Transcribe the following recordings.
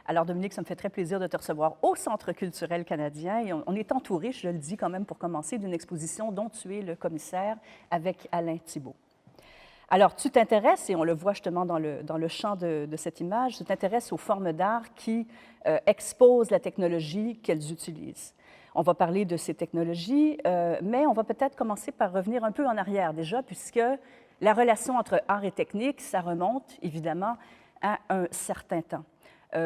Alors Dominique, ça me fait très plaisir de te recevoir au Centre culturel canadien et on est entouré, je le dis quand même pour commencer, d'une exposition dont tu es le commissaire avec Alain Thibault. Alors tu t'intéresses, et on le voit justement dans le champ de cette image, tu t'intéresses aux formes d'art qui exposent la technologie qu'elles utilisent. On va parler de ces technologies, mais on va peut-être commencer par revenir un peu en arrière déjà, puisque la relation entre art et technique, ça remonte évidemment à un certain temps.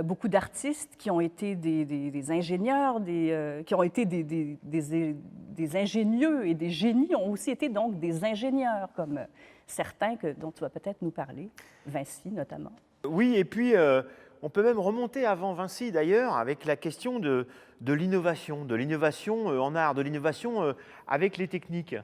Beaucoup d'artistes qui ont été des ingénieurs, qui ont été des ingénieux et des génies, ont aussi été donc des ingénieurs, comme certains dont tu vas peut-être nous parler, Vinci notamment. Oui, et puis on peut même remonter avant Vinci d'ailleurs avec la question de l'innovation en art, de l'innovation avec les techniques.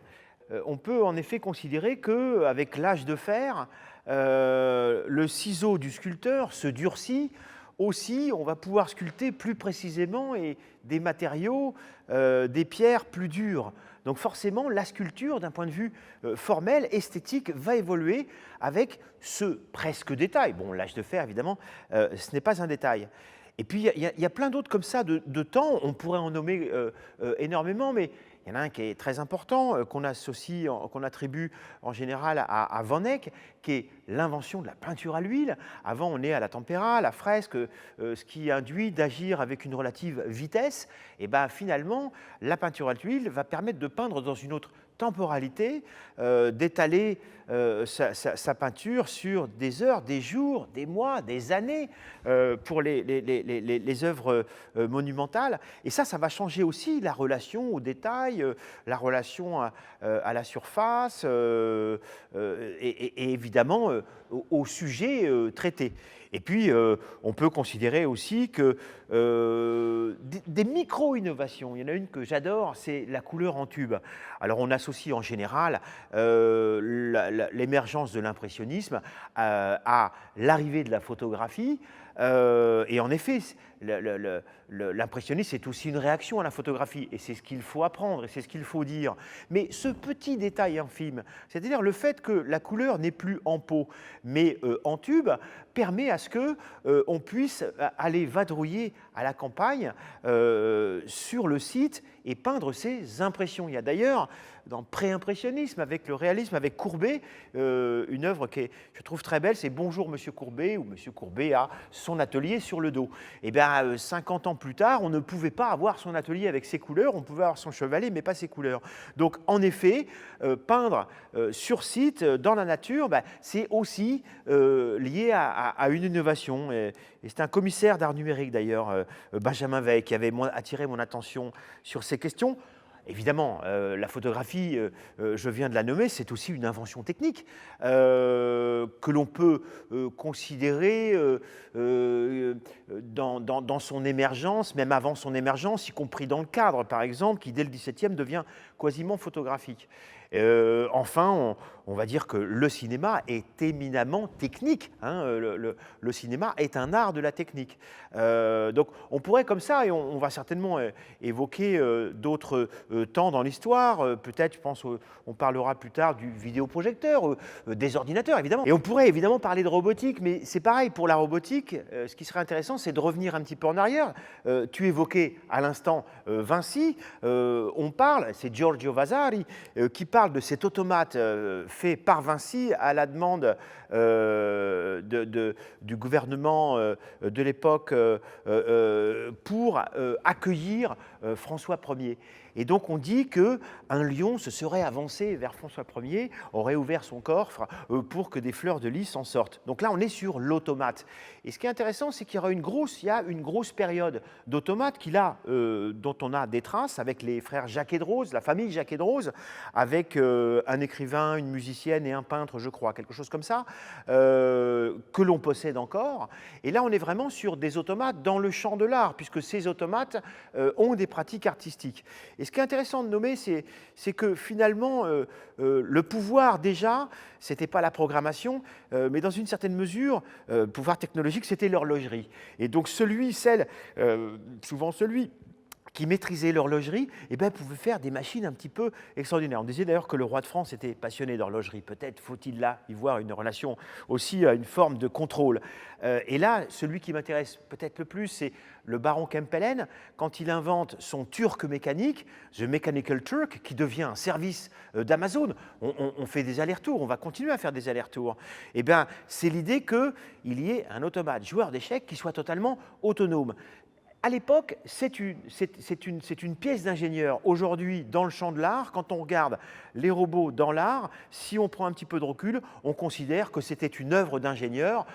On peut en effet considérer qu'avec l'âge de fer, le ciseau du sculpteur se durcit. Aussi, on va pouvoir sculpter plus précisément et des matériaux, des pierres plus dures. Donc forcément, la sculpture, d'un point de vue formel, esthétique, va évoluer avec ce presque détail. Bon, l'âge de fer, évidemment, ce n'est pas un détail. Et puis, il y a plein d'autres comme ça de temps. On pourrait en nommer énormément, mais il y en a un qui est très important, qu'on attribue en général à Van Eyck, qui est l'invention de la peinture à l'huile. Avant, on est à la tempéra, la fresque, ce qui induit d'agir avec une relative vitesse. Et bien finalement, la peinture à l'huile va permettre de peindre dans une autre temporalité, d'étaler sa peinture sur des heures, des jours, des mois, des années pour les œuvres monumentales. Et ça va changer aussi la relation au détail, la relation à la surface et évidemment au sujet traité. Et puis, on peut considérer aussi que des micro-innovations, il y en a une que j'adore, c'est la couleur en tube. Alors, on associe en général l'émergence de l'impressionnisme à l'arrivée de la photographie. Et en effet, l'impressionnisme est aussi une réaction à la photographie, et c'est ce qu'il faut apprendre, et c'est ce qu'il faut dire. Mais ce petit détail infime, c'est-à-dire le fait que la couleur n'est plus en pot, mais en tube, permet à ce qu'on puisse aller vadrouiller à la campagne sur le site et peindre ses impressions. Il y a d'ailleurs, dans le pré-impressionnisme, avec le réalisme, avec Courbet, une œuvre que je trouve très belle, c'est « Bonjour Monsieur Courbet » où Monsieur Courbet a son atelier sur le dos. Et bien, 50 ans plus tard, on ne pouvait pas avoir son atelier avec ses couleurs, on pouvait avoir son chevalet, mais pas ses couleurs. Donc, en effet, peindre sur site, dans la nature, c'est aussi lié à une innovation. Et c'est un commissaire d'art numérique, d'ailleurs, Benjamin Weil, qui avait attiré mon attention sur ces questions. Évidemment, la photographie, je viens de la nommer, c'est aussi une invention technique que l'on peut considérer dans son émergence, même avant son émergence, y compris dans le cadre, par exemple, qui dès le XVIIe devient quasiment photographique. Enfin, on va dire que le cinéma est éminemment technique. Hein, le cinéma est un art de la technique. Donc on pourrait comme ça, et on va certainement évoquer d'autres temps dans l'histoire, peut-être, je pense, on parlera plus tard du vidéoprojecteur, des ordinateurs évidemment. Et on pourrait évidemment parler de robotique, mais c'est pareil pour la robotique. Ce qui serait intéressant, c'est de revenir un petit peu en arrière. Tu évoquais à l'instant Vinci, on parle, c'est Giorgio Vasari qui parle de cet automate fait par Vinci à la demande du gouvernement de l'époque pour accueillir François Ier. Et donc on dit qu'un lion se serait avancé vers François Ier, aurait ouvert son coffre pour que des fleurs de lys en sortent. Donc là on est sur l'automate. Et ce qui est intéressant, c'est qu'il y a une grosse période d'automate dont on a des traces avec les frères Jacquet-de-Rose, la famille Jacquet-de-Rose, avec un écrivain, une musicienne et un peintre, je crois, quelque chose comme ça, que l'on possède encore. Et là on est vraiment sur des automates dans le champ de l'art, puisque ces automates ont des pratiques artistiques. Et ce qui est intéressant de nommer, c'est que finalement, le pouvoir déjà, ce n'était pas la programmation, mais dans une certaine mesure, pouvoir technologique, c'était l'horlogerie. Et donc souvent celui qui maîtrisaient l'horlogerie, eh ben, pouvaient faire des machines un petit peu extraordinaires. On disait d'ailleurs que le roi de France était passionné d'horlogerie. Peut-être faut-il là y voir une relation aussi à une forme de contrôle. Et là, celui qui m'intéresse peut-être le plus, c'est le baron Kempelen, quand il invente son Turc mécanique, The Mechanical Turk, qui devient un service d'Amazon. On fait des allers-retours, on va continuer à faire des allers-retours. Eh bien, c'est l'idée qu'il y ait un automate joueur d'échecs qui soit totalement autonome. À l'époque, c'est une pièce d'ingénieur. Aujourd'hui, dans le champ de l'art, quand on regarde les robots dans l'art, si on prend un petit peu de recul, on considère que c'était une œuvre d'ingénieur,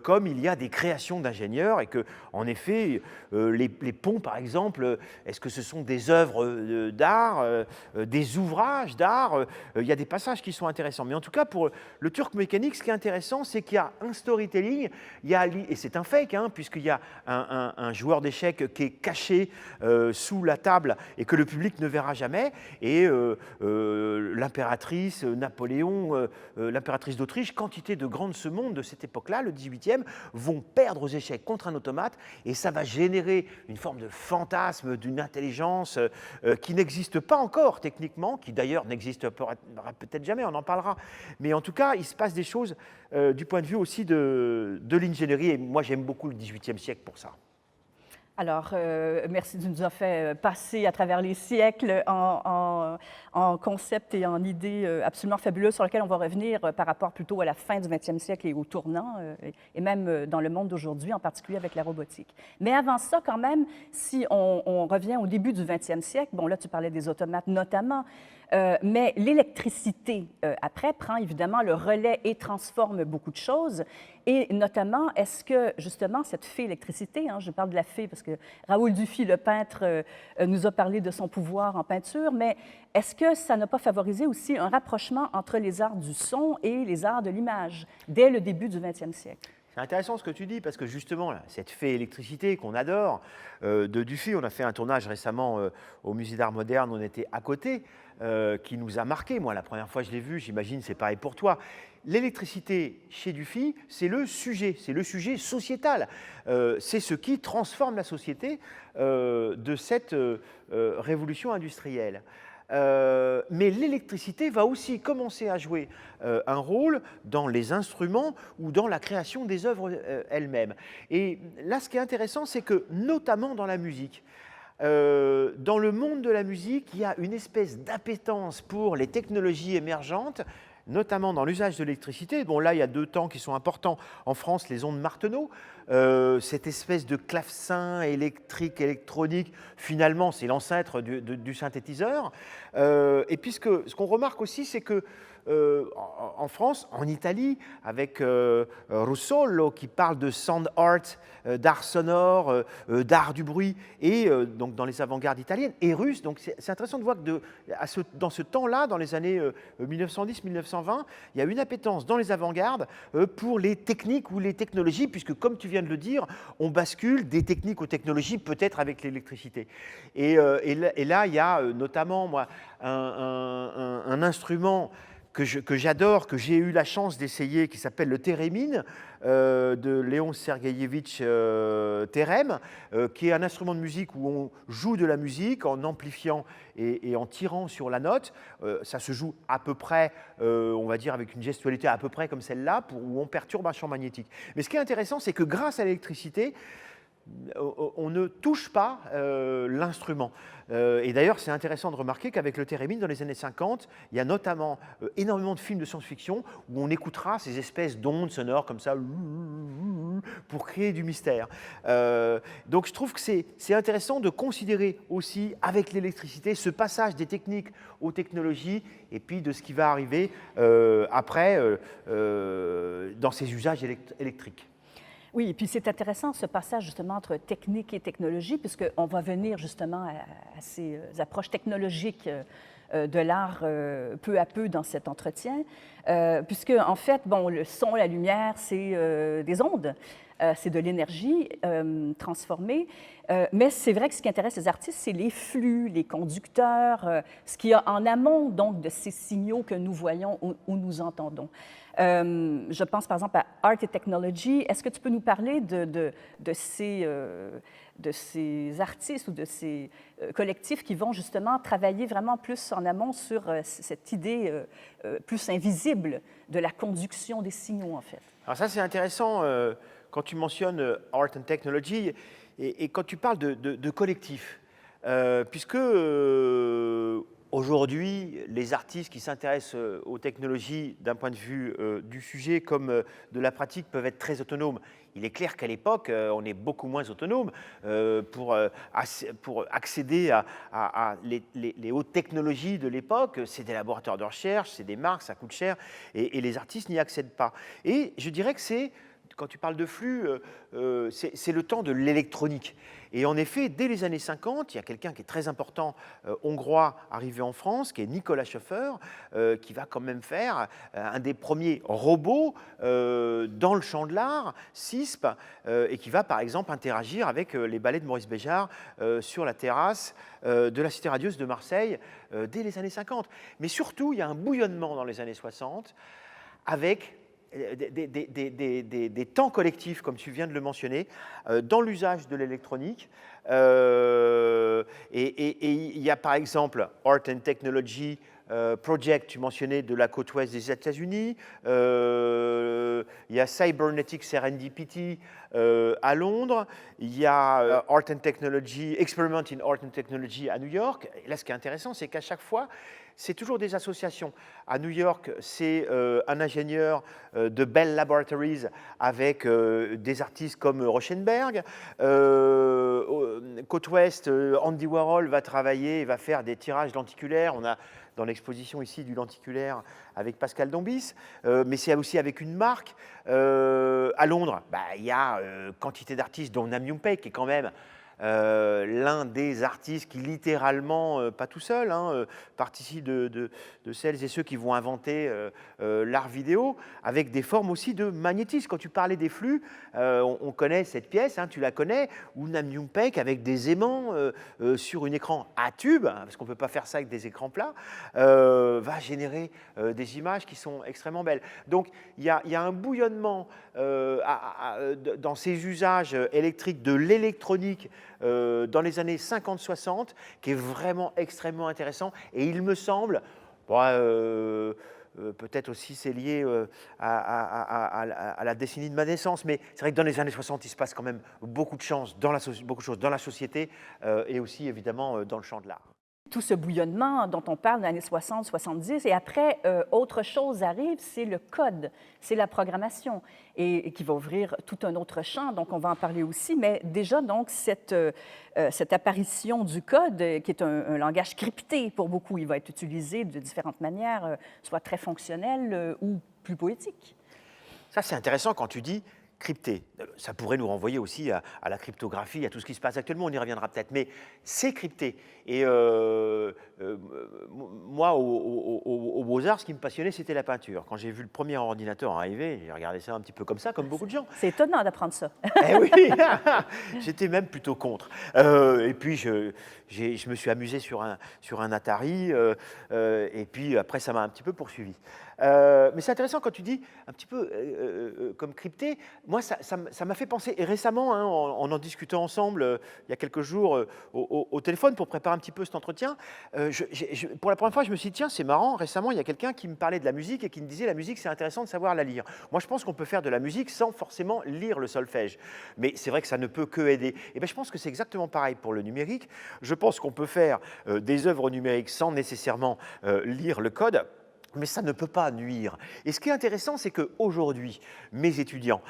comme il y a des créations d'ingénieurs, et que, en effet, les ponts, par exemple, est-ce que ce sont des œuvres d'art, des ouvrages d'art? Il y a des passages qui sont intéressants. Mais en tout cas, pour le Turc mécanique, ce qui est intéressant, c'est qu'il y a un storytelling, et c'est un fake, hein, puisqu'il y a un joueur d'échecs qui est caché sous la table et que le public ne verra jamais. Et l'impératrice Napoléon, l'impératrice d'Autriche, quantité de grands de ce monde de cette époque-là, le 18e, vont perdre aux échecs contre un automate, et ça va générer une forme de fantasme d'une intelligence qui n'existe pas encore techniquement, qui d'ailleurs n'existera peut-être jamais, on en parlera. Mais en tout cas, il se passe des choses du point de vue aussi de l'ingénierie, et moi j'aime beaucoup le 18e siècle pour ça. Alors, merci de nous avoir fait passer à travers les siècles en concepts et en idées absolument fabuleuses sur lesquelles on va revenir par rapport plutôt à la fin du 20e siècle et au tournant, et même dans le monde d'aujourd'hui, en particulier avec la robotique. Mais avant ça, quand même, si on revient au début du 20e siècle, bon, là, tu parlais des automates notamment, mais l'électricité, après, prend évidemment le relais et transforme beaucoup de choses. Et notamment, est-ce que, justement, cette fée électricité, hein, je parle de la fée parce que Raoul Dufy, le peintre, nous a parlé de son pouvoir en peinture, mais est-ce que ça n'a pas favorisé aussi un rapprochement entre les arts du son et les arts de l'image dès le début du 20e siècle? C'est intéressant ce que tu dis, parce que justement, là, cette fée électricité qu'on adore, de Dufy, on a fait un tournage récemment au Musée d'Art Moderne, on était à côté, qui nous a marqué. Moi, la première fois que je l'ai vu, j'imagine c'est pareil pour toi. L'électricité chez Dufy, c'est le sujet sociétal. C'est ce qui transforme la société de cette révolution industrielle. Mais l'électricité va aussi commencer à jouer un rôle dans les instruments ou dans la création des œuvres elles-mêmes. Et là, ce qui est intéressant, c'est que, notamment dans la musique, dans le monde de la musique, il y a une espèce d'appétence pour les technologies émergentes, notamment dans l'usage de l'électricité. Bon, là, il y a deux temps qui sont importants. En France, les ondes Martenot, cette espèce de clavecin électrique, électronique, finalement, c'est l'ancêtre du synthétiseur. Et puis, ce qu'on remarque aussi, c'est que en France, en Italie, avec Russolo qui parle de sound art, d'art sonore, d'art du bruit, et donc dans les avant-gardes italiennes, et russes. Donc c'est intéressant de voir que dans ce temps-là, dans les années 1910-1920, il y a une appétence dans les avant-gardes pour les techniques ou les technologies, puisque comme tu viens de le dire, on bascule des techniques aux technologies, peut-être avec l'électricité. Et là, il y a notamment moi, un instrument que j'adore, que j'ai eu la chance d'essayer, qui s'appelle le thérémine de Léon Sergueïevitch Terem, qui est un instrument de musique où on joue de la musique en amplifiant et en tirant sur la note. Ça se joue à peu près, on va dire, avec une gestualité à peu près comme celle-là, où on perturbe un champ magnétique. Mais ce qui est intéressant, c'est que grâce à l'électricité, on ne touche pas l'instrument. Et d'ailleurs, c'est intéressant de remarquer qu'avec le thérémine, dans les années 50, il y a notamment énormément de films de science-fiction où on écoutera ces espèces d'ondes sonores comme ça pour créer du mystère. Donc je trouve que c'est intéressant de considérer aussi avec l'électricité ce passage des techniques aux technologies et puis de ce qui va arriver après dans ces usages électriques. Oui, et puis c'est intéressant ce passage justement entre technique et technologie, puisqu'on va venir justement à ces approches technologiques de l'art peu à peu dans cet entretien, puisque en fait, bon, le son, la lumière, c'est des ondes. c'est de l'énergie transformée. Mais c'est vrai que ce qui intéresse les artistes, c'est les flux, les conducteurs, ce qu'il y a en amont donc de ces signaux que nous voyons ou nous entendons. Je pense par exemple à Art and Technology. Est-ce que tu peux nous parler de ces artistes ou de ces collectifs qui vont justement travailler vraiment plus en amont sur cette idée plus invisible de la conduction des signaux, en fait? Alors ça, c'est intéressant quand tu mentionnes Art and Technology et quand tu parles de collectif, puisque aujourd'hui, les artistes qui s'intéressent aux technologies d'un point de vue du sujet comme de la pratique peuvent être très autonomes. Il est clair qu'à l'époque, on est beaucoup moins autonome pour accéder à les hautes technologies de l'époque. C'est des laboratoires de recherche, c'est des marques, ça coûte cher, et les artistes n'y accèdent pas. Et je dirais que c'est, quand tu parles de flux, c'est le temps de l'électronique. Et en effet, dès les années 50, il y a quelqu'un qui est très important, hongrois, arrivé en France, qui est Nicolas Schoeffer, qui va quand même faire un des premiers robots dans le champ de l'art, CISP, et qui va par exemple interagir avec les ballets de Maurice Béjart sur la terrasse de la Cité radieuse de Marseille dès les années 50. Mais surtout, il y a un bouillonnement dans les années 60 avec des temps collectifs, comme tu viens de le mentionner, dans l'usage de l'électronique. Et il y a par exemple Art and Technology Project, tu mentionnais, de la côte ouest des États-Unis. Il y a Cybernetic Serendipity à Londres. Il y a Art and Technology, Experiment in Art and Technology à New York. Et là, ce qui est intéressant, c'est qu'à chaque fois, c'est toujours des associations. À New York, c'est un ingénieur de Bell Laboratories avec des artistes comme Rauschenberg. Côte ouest, Andy Warhol va travailler et va faire des tirages lenticulaires. On a dans l'exposition ici du lenticulaire avec Pascal Dombis, mais c'est aussi avec une marque. À Londres, il y a quantité d'artistes, dont Nam Young Paik, qui est quand même l'un des artistes qui littéralement, pas tout seul, participe de celles et ceux qui vont inventer l'art vidéo, avec des formes aussi de magnétisme. Quand tu parlais des flux, on connaît cette pièce, tu la connais, où Nam Young Paik, avec des aimants sur un écran à tube, parce qu'on ne peut pas faire ça avec des écrans plats, va générer des images qui sont extrêmement belles. Donc il y a un bouillonnement dans ces usages électriques de l'électronique dans les années 50-60 qui est vraiment extrêmement intéressant. Et il me semble, peut-être aussi c'est lié à la décennie de ma naissance, mais c'est vrai que dans les années 60, il se passe quand même beaucoup de choses dans la société et aussi évidemment dans le champ de l'art. Tout ce bouillonnement dont on parle dans les années 60, 70, et après, autre chose arrive, c'est le code, c'est la programmation, et qui va ouvrir tout un autre champ, donc on va en parler aussi, mais déjà, donc, cette apparition du code, qui est un langage crypté pour beaucoup, il va être utilisé de différentes manières, soit très fonctionnel ou plus poétique. Ça, c'est intéressant quand tu dis crypté. Ça pourrait nous renvoyer aussi à la cryptographie, à tout ce qui se passe actuellement, on y reviendra peut-être, mais c'est crypté. Et moi, aux Beaux-Arts, ce qui me passionnait, c'était la peinture. Quand j'ai vu le premier ordinateur arriver, j'ai regardé ça un petit peu comme ça, comme beaucoup de gens. C'est étonnant d'apprendre ça. Eh oui, j'étais même plutôt contre. Et puis, je me suis amusé sur un Atari, et puis après, ça m'a un petit peu poursuivi. Mais c'est intéressant quand tu dis un petit peu comme crypté. Moi, ça m'a fait penser, et récemment, en discutant ensemble, il y a quelques jours, au téléphone pour préparer un petit peu cet entretien, pour la première fois, je me suis dit, tiens, c'est marrant, récemment, il y a quelqu'un qui me parlait de la musique et qui me disait, la musique, c'est intéressant de savoir la lire. Moi, je pense qu'on peut faire de la musique sans forcément lire le solfège. Mais c'est vrai que ça ne peut que aider. Et bien, je pense que c'est exactement pareil pour le numérique. Je pense qu'on peut faire des œuvres numériques sans nécessairement lire le code. Mais ça ne peut pas nuire. Et ce qui est intéressant, c'est qu'aujourd'hui, mes étudiants,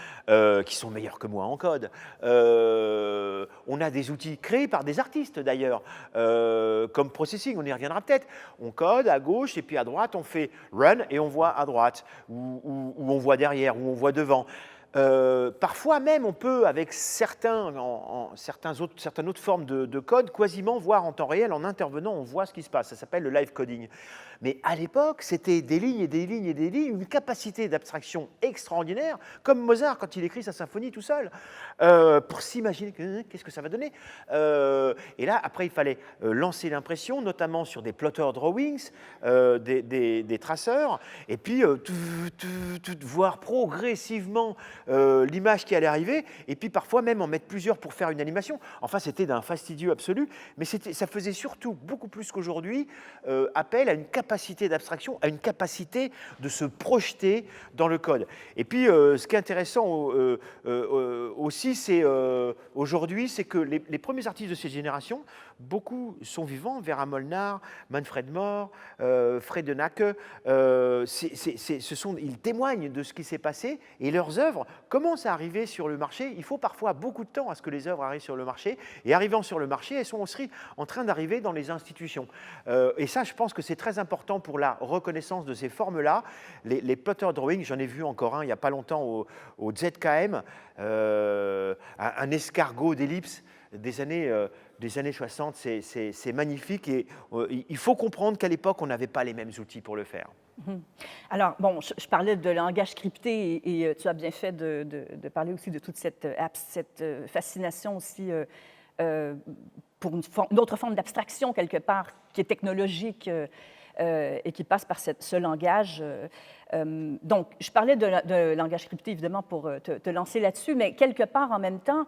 qui sont meilleurs que moi en code, on a des outils créés par des artistes d'ailleurs, comme Processing, on y reviendra peut-être. On code à gauche et puis à droite, on fait Run et on voit à droite, ou on voit derrière, ou on voit devant. Parfois même, on peut, avec certaines autres formes de code, quasiment voir en temps réel, en intervenant, on voit ce qui se passe. Ça s'appelle le live coding. Mais à l'époque, c'était des lignes et des lignes et des lignes, une capacité d'abstraction extraordinaire, comme Mozart quand il écrit sa symphonie tout seul, pour s'imaginer qu'est-ce que ça va donner. Et là, après, il fallait lancer l'impression, notamment sur des plotter drawings, des traceurs, et puis voir progressivement l'image qui allait arriver, et puis parfois même en mettre plusieurs pour faire une animation. Enfin, c'était d'un fastidieux absolu, mais ça faisait surtout, beaucoup plus qu'aujourd'hui, appel à une capacité d'abstraction, à une capacité de se projeter dans le code. Et puis, ce qui est intéressant aussi, c'est aujourd'hui, c'est que les premiers artistes de cette génération, beaucoup sont vivants, Vera Molnar, Manfred Mohr, Fredenacke, ils témoignent de ce qui s'est passé, et leurs œuvres commencent à arriver sur le marché. Il faut parfois beaucoup de temps à ce que les œuvres arrivent sur le marché, et arrivant sur le marché, elles sont aussi en train d'arriver dans les institutions. Et ça, je pense que c'est très important pour la reconnaissance de ces formes-là. Les plotter drawings, j'en ai vu encore un il n'y a pas longtemps au ZKM, un escargot d'ellipse des années 60, c'est magnifique, et il faut comprendre qu'à l'époque, on n'avait pas les mêmes outils pour le faire. Alors, bon, je parlais de langage crypté, et tu as bien fait de parler aussi de toute cette fascination aussi pour une autre forme d'abstraction, quelque part, qui est technologique et qui passe par ce langage. Donc, je parlais de langage crypté, évidemment, pour te lancer là-dessus, mais quelque part, en même temps,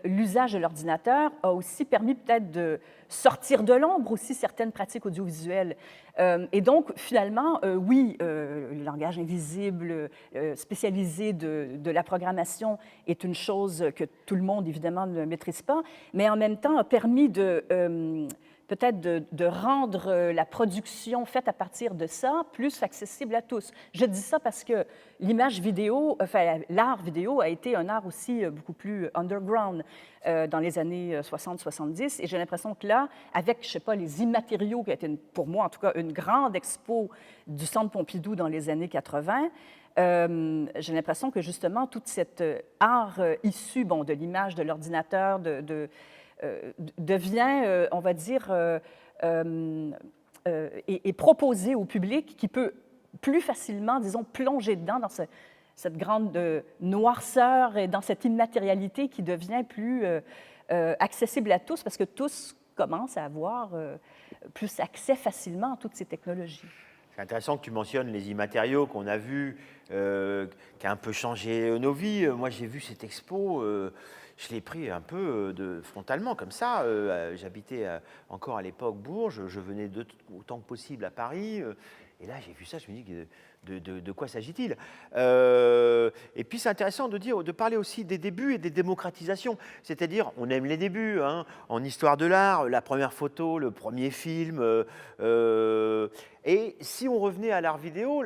l'usage de l'ordinateur a aussi permis peut-être de sortir de l'ombre aussi certaines pratiques audiovisuelles. Et donc, finalement, oui, le langage invisible, spécialisé de la programmation est une chose que tout le monde, évidemment, ne maîtrise pas, mais en même temps a permis peut-être de rendre la production faite à partir de ça plus accessible à tous. Je dis ça parce que l'image vidéo, enfin, l'art vidéo a été un art aussi beaucoup plus underground dans les années 60-70, et j'ai l'impression que là, avec, je ne sais pas, les immatériaux, qui a été, pour moi en tout cas, une grande expo du Centre Pompidou dans les années 80, j'ai l'impression que justement, tout cet art issu de l'image, de l'ordinateur, devient, on va dire, est proposé au public, qui peut plus facilement, disons, plonger dedans dans cette grande noirceur et dans cette immatérialité qui devient plus accessible à tous, parce que tous commencent à avoir plus accès facilement à toutes ces technologies. C'est intéressant que tu mentionnes les immatériaux qu'on a vus, qui a un peu changé nos vies. Moi, j'ai vu cette expo, je l'ai pris un peu frontalement, comme ça. J'habitais encore à l'époque Bourges, je venais autant que possible à Paris. Et là, j'ai vu ça, je me dis, de quoi s'agit-il? Et puis, c'est intéressant de parler aussi des débuts et des démocratisations. C'est-à-dire, on aime les débuts, hein, en histoire de l'art, la première photo, le premier film. Et si on revenait à l'art vidéo,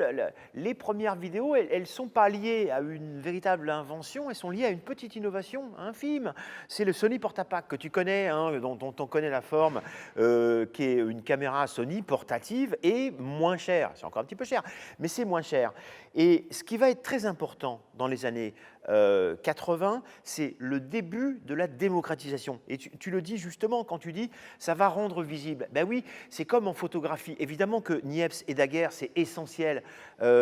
les premières vidéos, elles ne sont pas liées à une véritable invention, elles sont liées à une petite innovation infime. C'est le Sony Portapak que tu connais, hein, dont on connaît la forme, qui est une caméra Sony portative et moins chère. C'est encore un petit peu cher, mais c'est moins cher. Et ce qui va être très important dans les années 80, c'est le début de la démocratisation. Et tu le dis justement quand tu dis ça va rendre visible. Ben oui, c'est comme en photographie. Évidemment que Niepce et Daguerre, c'est essentiel,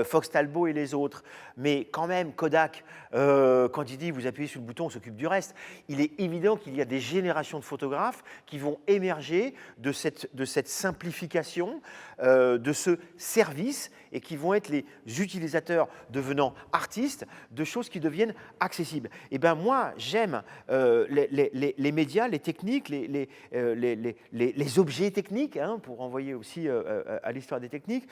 Fox Talbot et les autres, mais quand même Kodak, quand il dit vous appuyez sur le bouton, on s'occupe du reste, il est évident qu'il y a des générations de photographes qui vont émerger de cette simplification, de ce service, et qui vont être les utilisateurs devenant artistes de choses qui deviennent accessibles. Et bien moi, j'aime les médias, les techniques, les objets techniques, hein, pour renvoyer aussi à l'histoire des techniques,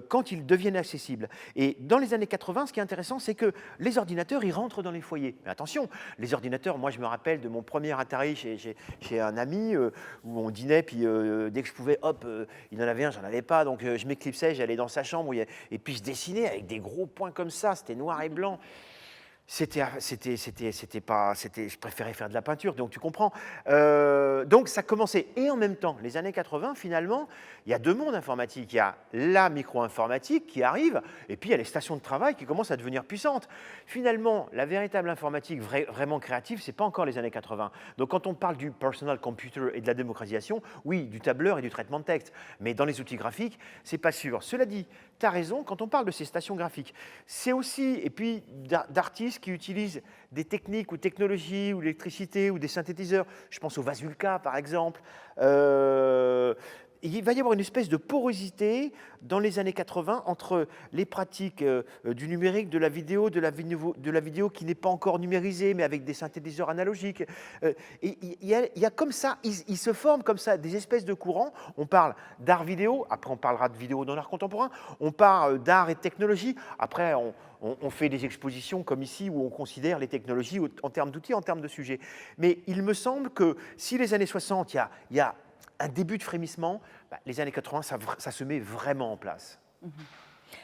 quand ils deviennent accessibles. Et dans les années 80, ce qui est intéressant, c'est que les ordinateurs, ils rentrent dans les foyers. Mais attention, les ordinateurs, moi je me rappelle de mon premier Atari chez un ami, où on dînait, puis dès que je pouvais, hop, il en avait un, j'en avais pas, donc je m'éclipsais, j'allais dans sa chambre, et puis je dessinais avec des gros points comme ça, c'était noir et blanc. je préférais faire de la peinture, donc tu comprends. Donc ça commençait. Et en même temps, les années 80, finalement, il y a deux mondes informatiques. Il y a la micro-informatique qui arrive, et puis il y a les stations de travail qui commencent à devenir puissantes. Finalement, la véritable informatique vraiment créative, ce n'est pas encore les années 80. Donc quand on parle du personal computer et de la démocratisation, oui, du tableur et du traitement de texte. Mais dans les outils graphiques, ce n'est pas sûr. Cela dit, tu as raison, quand on parle de ces stations graphiques, c'est aussi, et puis d'artistes qui utilisent des techniques ou technologies ou l'électricité ou des synthétiseurs. Je pense au Vasulka, par exemple. Il va y avoir une espèce de porosité dans les années 80 entre les pratiques du numérique, de la vidéo qui n'est pas encore numérisée, mais avec des synthétiseurs analogiques. Et il y a comme ça, il se forment comme ça des espèces de courants. On parle d'art vidéo, après on parlera de vidéo dans l'art contemporain. On parle d'art et de technologie, après on fait des expositions comme ici où on considère les technologies en termes d'outils, en termes de sujets. Mais il me semble que si les années 60, il y a un début de frémissement, les années 80, ça se met vraiment en place.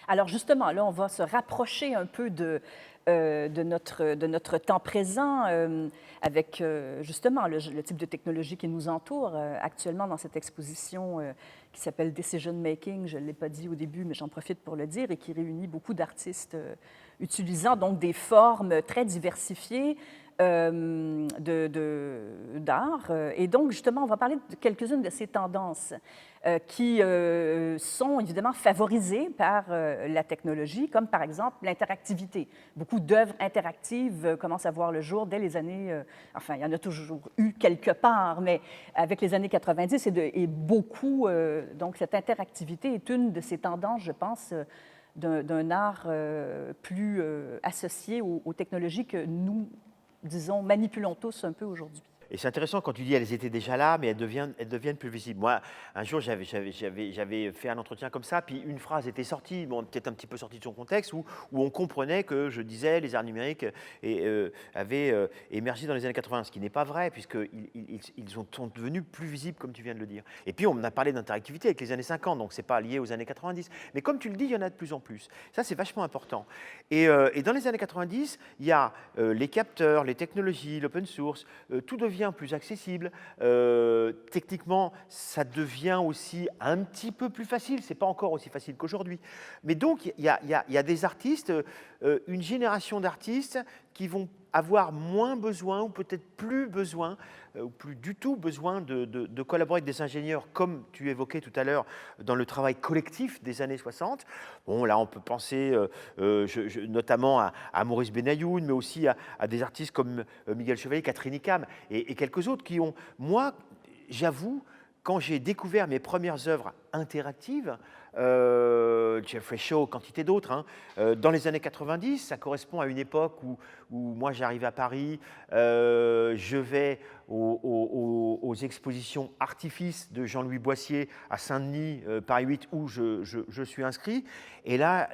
Alors justement, là, on va se rapprocher un peu de notre temps présent avec justement le type de technologie qui nous entoure actuellement dans cette exposition qui s'appelle Decision Making. Je ne l'ai pas dit au début, mais j'en profite pour le dire, et qui réunit beaucoup d'artistes utilisant donc des formes très diversifiées d'art. Et donc, justement, on va parler de quelques-unes de ces tendances qui sont évidemment favorisées par la technologie, comme par exemple l'interactivité. Beaucoup d'œuvres interactives commencent à voir le jour dès les années... enfin, il y en a toujours eu quelque part, mais avec les années 90 et beaucoup... donc, cette interactivité est une de ces tendances, je pense, d'un art plus associé aux technologies que nous, disons, manipulons tous un peu aujourd'hui. Et c'est intéressant quand tu dis elles étaient déjà là, mais elles deviennent plus visibles. Moi, un jour, j'avais fait un entretien comme ça, puis une phrase était sortie, bon, peut-être un petit peu sortie de son contexte, où on comprenait que je disais les arts numériques avaient émergé dans les années 80, ce qui n'est pas vrai, puisqu'ils sont devenus plus visibles, comme tu viens de le dire. Et puis, on a parlé d'interactivité avec les années 50, donc ce n'est pas lié aux années 90. Mais comme tu le dis, il y en a de plus en plus. Ça, c'est vachement important. Et dans les années 90, il y a les capteurs, les technologies, l'open source, tout devient plus accessible. Techniquement, ça devient aussi un petit peu plus facile. Ce n'est pas encore aussi facile qu'aujourd'hui. Mais donc, il y a des artistes, une génération d'artistes qui vont avoir moins besoin, ou peut-être plus besoin, ou plus du tout besoin de collaborer avec des ingénieurs, comme tu évoquais tout à l'heure, dans le travail collectif des années 60. Bon, là, on peut penser notamment à Maurice Benayoun, mais aussi à des artistes comme Miguel Chevalier, Catherine Icam, et quelques autres qui ont... Moi, j'avoue, quand j'ai découvert mes premières œuvres interactives, Jeffrey Shaw, quantité d'autres, hein, dans les années 90, ça correspond à une époque où moi j'arrive à Paris, je vais aux expositions Artifice de Jean-Louis Boissier à Saint-Denis, Paris 8, où je suis inscrit. Et là,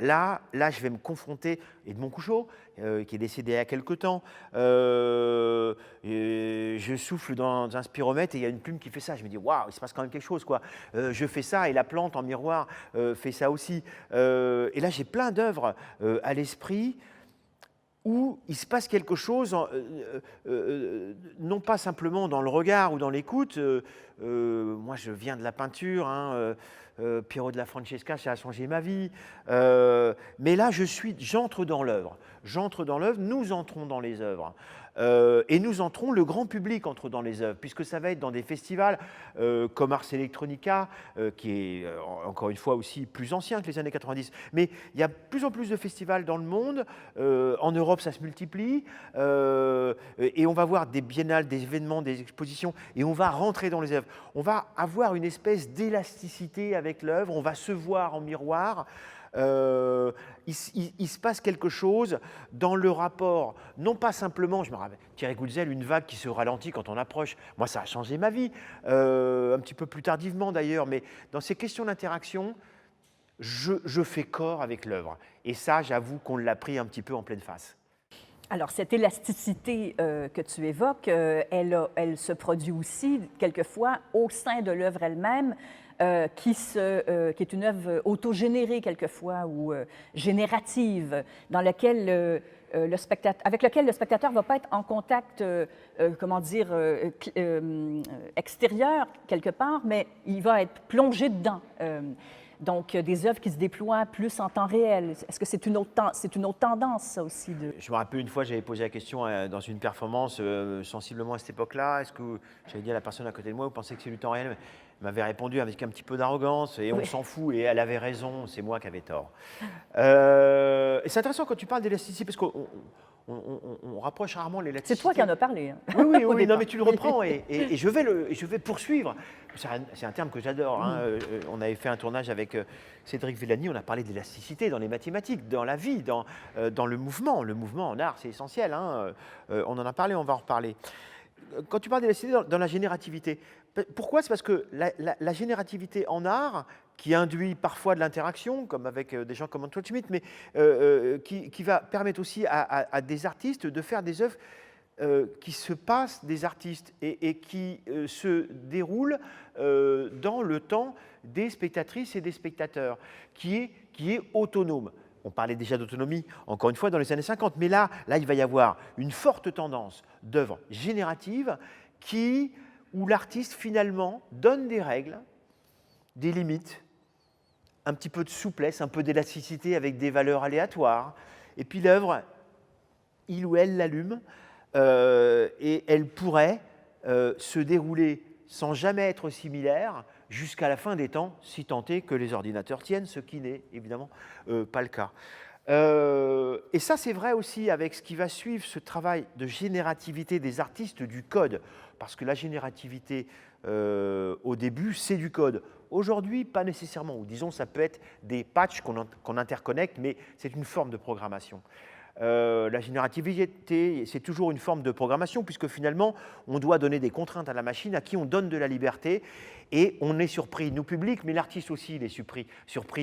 je vais me confronter, Edmond Couchot, qui est décédé il y a quelque temps, je souffle dans un spiromètre et il y a une plume qui fait ça. Je me dis, waouh, il se passe quand même quelque chose, quoi. Je fais ça et la plante en miroir fait ça aussi. Et là, j'ai plein d'œuvres à l'esprit où il se passe quelque chose, non pas simplement dans le regard ou dans l'écoute. Moi, je viens de la peinture, hein, Piero della Francesca, ça a changé ma vie. Mais là, j'entre dans l'œuvre. Nous entrons dans les œuvres. Et nous entrons, le grand public entre dans les œuvres, puisque ça va être dans des festivals comme Ars Electronica, qui est encore une fois aussi plus ancien que les années 90. Mais il y a de plus en plus de festivals dans le monde. En Europe, ça se multiplie. Et on va voir des biennales, des événements, des expositions, et on va rentrer dans les œuvres. On va avoir une espèce d'élasticité avec l'œuvre, on va se voir en miroir. Il se passe quelque chose dans le rapport, non pas simplement, je me rappelle, Thierry Goulzel, une vague qui se ralentit quand on approche. Moi, ça a changé ma vie, un petit peu plus tardivement d'ailleurs, mais dans ces questions d'interaction, je fais corps avec l'œuvre. Et ça, j'avoue qu'on l'a pris un petit peu en pleine face. Alors, cette élasticité que tu évoques, elle se produit aussi quelquefois au sein de l'œuvre elle-même, qui est une œuvre autogénérée quelquefois ou générative, dans laquelle avec lequel le spectateur ne va pas être en contact, comment dire, extérieur quelque part, mais il va être plongé dedans. Donc, des œuvres qui se déploient plus en temps réel. Est-ce que c'est une autre tendance, ça aussi? Je me rappelle une fois, j'avais posé la question dans une performance sensiblement à cette époque-là. Est-ce que, j'avais dit à la personne à côté de moi, vous pensez que c'est du temps réel? Elle m'avait répondu avec un petit peu d'arrogance, et on s'en fout, et elle avait raison, c'est moi qui avais tort. Et c'est intéressant quand tu parles d'élasticité, parce qu'on rapproche rarement l'élasticité. C'est toi qui en as parlé. Hein. Oui, non, mais tu le reprends, et je vais poursuivre. C'est un terme que j'adore. Hein. On avait fait un tournage avec Cédric Villani, on a parlé de l'élasticité dans les mathématiques, dans la vie, dans le mouvement. Le mouvement en art, c'est essentiel. Hein. On en a parlé, on va en reparler. Quand tu parles d'élasticité dans la générativité, pourquoi? C'est parce que la générativité en art, qui induit parfois de l'interaction, comme avec des gens comme Antoine Schmitt, mais qui va permettre aussi à des artistes de faire des œuvres qui se passent des artistes et qui se déroulent dans le temps des spectatrices et des spectateurs, qui est autonome. On parlait déjà d'autonomie, encore une fois, dans les années 50, mais là, il va y avoir une forte tendance d'œuvres génératives où l'artiste, finalement, donne des règles, des limites, un petit peu de souplesse, un peu d'élasticité avec des valeurs aléatoires, et puis l'œuvre, il ou elle l'allume, et elle pourrait se dérouler sans jamais être similaire jusqu'à la fin des temps, si tant est que les ordinateurs tiennent, ce qui n'est évidemment pas le cas. Et ça, c'est vrai aussi avec ce qui va suivre ce travail de générativité des artistes du code, parce que la générativité, au début, c'est du code. Aujourd'hui, pas nécessairement, ou disons, ça peut être des patchs qu'on interconnecte, mais c'est une forme de programmation. La générativité, c'est toujours une forme de programmation, puisque finalement, on doit donner des contraintes à la machine à qui on donne de la liberté, et on est surpris, nous publics, mais l'artiste aussi, il est surpris,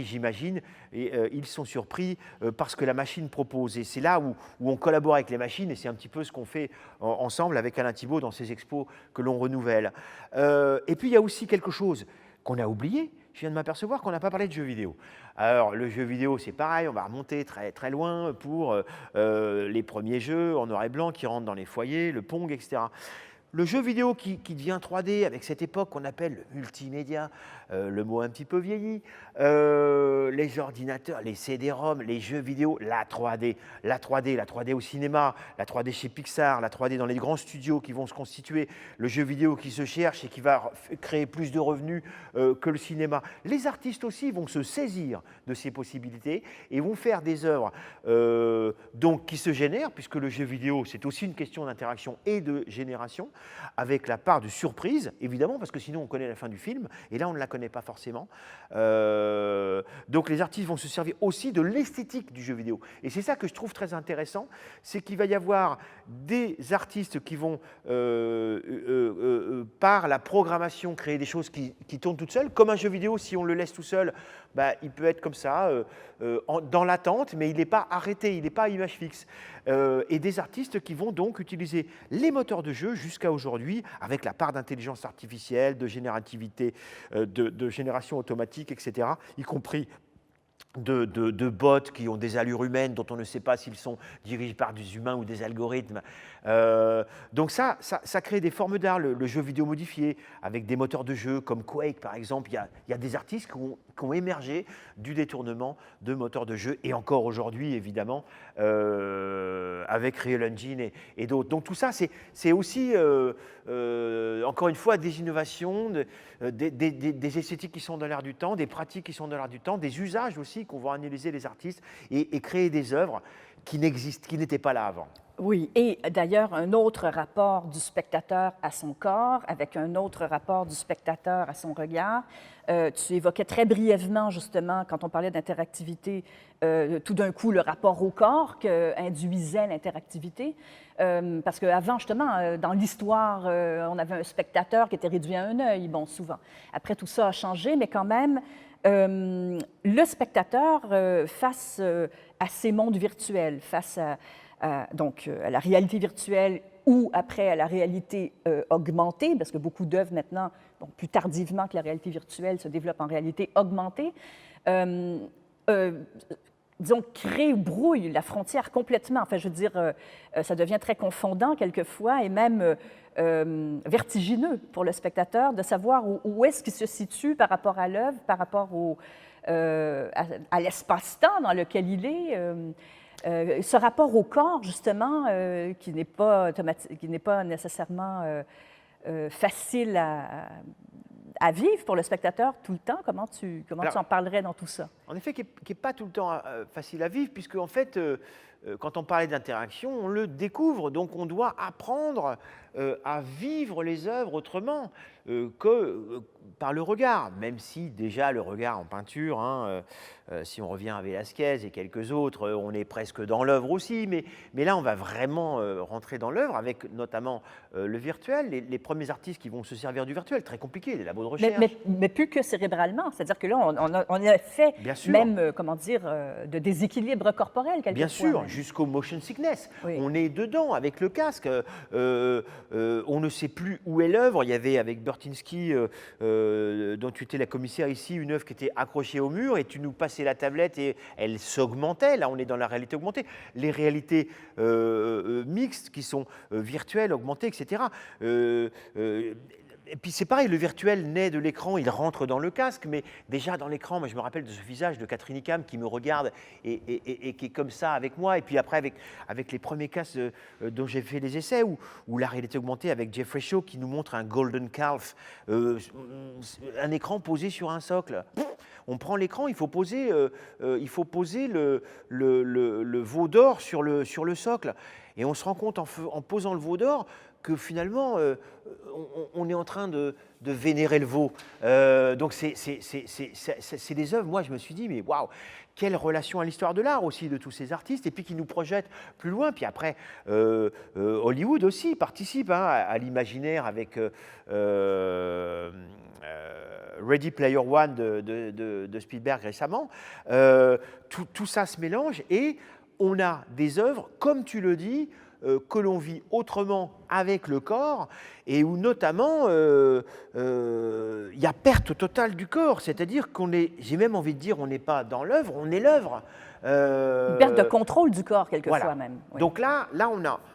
j'imagine, et ils sont surpris parce que la machine propose. Et c'est là où on collabore avec les machines, et c'est un petit peu ce qu'on fait ensemble avec Alain Thibault dans ces expos que l'on renouvelle. Et puis, il y a aussi quelque chose qu'on a oublié. Je viens de m'apercevoir qu'on n'a pas parlé de jeux vidéo. Alors, le jeu vidéo, c'est pareil, on va remonter très, très loin pour les premiers jeux en noir et blanc qui rentrent dans les foyers, le Pong, etc. Le jeu vidéo qui devient 3D avec cette époque qu'on appelle le multimédia, le mot un petit peu vieilli, les ordinateurs, les CD-ROM, les jeux vidéo, la 3D au cinéma, la 3D chez Pixar, la 3D dans les grands studios qui vont se constituer, le jeu vidéo qui se cherche et qui va créer plus de revenus que le cinéma. Les artistes aussi vont se saisir de ces possibilités et vont faire des œuvres donc, qui se génèrent, puisque le jeu vidéo, c'est aussi une question d'interaction et de génération, avec la part de surprise, évidemment, parce que sinon on connaît la fin du film, et là on ne la connaît pas forcément. Donc les artistes vont se servir aussi de l'esthétique du jeu vidéo. Et c'est ça que je trouve très intéressant, c'est qu'il va y avoir des artistes qui vont, par la programmation, créer des choses qui tournent toutes seules. Comme un jeu vidéo, si on le laisse tout seul, bah, il peut être comme ça, dans l'attente, mais il n'est pas arrêté, il n'est pas à image fixe. Et des artistes qui vont donc utiliser les moteurs de jeu jusqu'à aujourd'hui, avec la part d'intelligence artificielle, de générativité, de génération automatique, etc., y compris de bots qui ont des allures humaines dont on ne sait pas s'ils sont dirigés par des humains ou des algorithmes. Donc ça crée des formes d'art, le jeu vidéo modifié, avec des moteurs de jeu comme Quake par exemple. Il y a des artistes qui ont émergé du détournement de moteurs de jeu, et encore aujourd'hui évidemment avec Real Engine et d'autres. Donc tout ça c'est aussi encore une fois des innovations, des esthétiques qui sont dans l'air du temps, des pratiques qui sont dans l'air du temps, des usages aussi qu'on va analyser les artistes et créer des œuvres qui n'étaient pas là avant. Oui, et d'ailleurs, un autre rapport du spectateur à son corps, avec un autre rapport du spectateur à son regard. Tu évoquais très brièvement, justement, quand on parlait d'interactivité, tout d'un coup, le rapport au corps qu'induisait l'interactivité. Parce qu'avant, justement, dans l'histoire, on avait un spectateur qui était réduit à un œil, bon, souvent. Après, tout ça a changé, mais quand même, le spectateur, face à ces mondes virtuels, face donc, à la réalité virtuelle ou après à la réalité augmentée, parce que beaucoup d'œuvres maintenant, bon, plus tardivement que la réalité virtuelle, se développent en réalité augmentée. disons, crée ou brouille la frontière complètement. Enfin, je veux dire, ça devient très confondant quelquefois et même vertigineux pour le spectateur de savoir où est-ce qu'il se situe par rapport à l'œuvre, par rapport à l'espace-temps dans lequel il est. Ce rapport au corps, justement, qui n'est pas nécessairement facile à vivre pour le spectateur tout le temps. Comment tu en parlerais dans tout ça? En effet, qui n'est pas tout le temps facile à vivre, puisque en fait, quand on parlait d'interaction, on le découvre, donc on doit apprendre à vivre les œuvres autrement que par le regard, même si déjà le regard en peinture, hein, si on revient à Velázquez et quelques autres, on est presque dans l'œuvre aussi, mais là on va vraiment rentrer dans l'œuvre avec notamment le virtuel, les premiers artistes qui vont se servir du virtuel, très compliqué, des labos de recherche. Mais plus que cérébralement, c'est-à-dire que là on a fait même, comment dire, de déséquilibre corporel quelquefois. Bien sûr, jusqu'au motion sickness, oui. On est dedans avec le casque, on ne sait plus où est l'œuvre. Il y avait avec Burtynsky, dont tu étais la commissaire ici, une œuvre qui était accrochée au mur et tu nous passais la tablette et elle s'augmentait. Là, on est dans la réalité augmentée. Les réalités mixtes qui sont virtuelles, augmentées, etc. Et puis c'est pareil, le virtuel naît de l'écran, il rentre dans le casque, mais déjà dans l'écran, moi je me rappelle de ce visage de Catherine Hickam qui me regarde et qui est comme ça avec moi. Et puis après avec les premiers casques dont j'ai fait les essais, ou la réalité augmentée avec Jeffrey Shaw qui nous montre un Golden Calf, un écran posé sur un socle. On prend l'écran, il faut poser le veau d'or sur le socle. Et on se rend compte en posant le veau d'or que finalement, on est en train de vénérer le veau. Donc c'est des œuvres, moi je me suis dit, mais waouh, quelle relation à l'histoire de l'art aussi de tous ces artistes, et puis qui nous projettent plus loin. Puis après, Hollywood aussi participe à l'imaginaire avec Ready Player One de Spielberg récemment. Tout ça se mélange et on a des œuvres, comme tu le dis, que l'on vit autrement avec le corps et où notamment il y a perte totale du corps, c'est-à-dire qu'on est, j'ai même envie de dire, on n'est pas dans l'œuvre, on est l'œuvre. Une perte de contrôle du corps quelquefois, voilà. Même. Oui. Donc là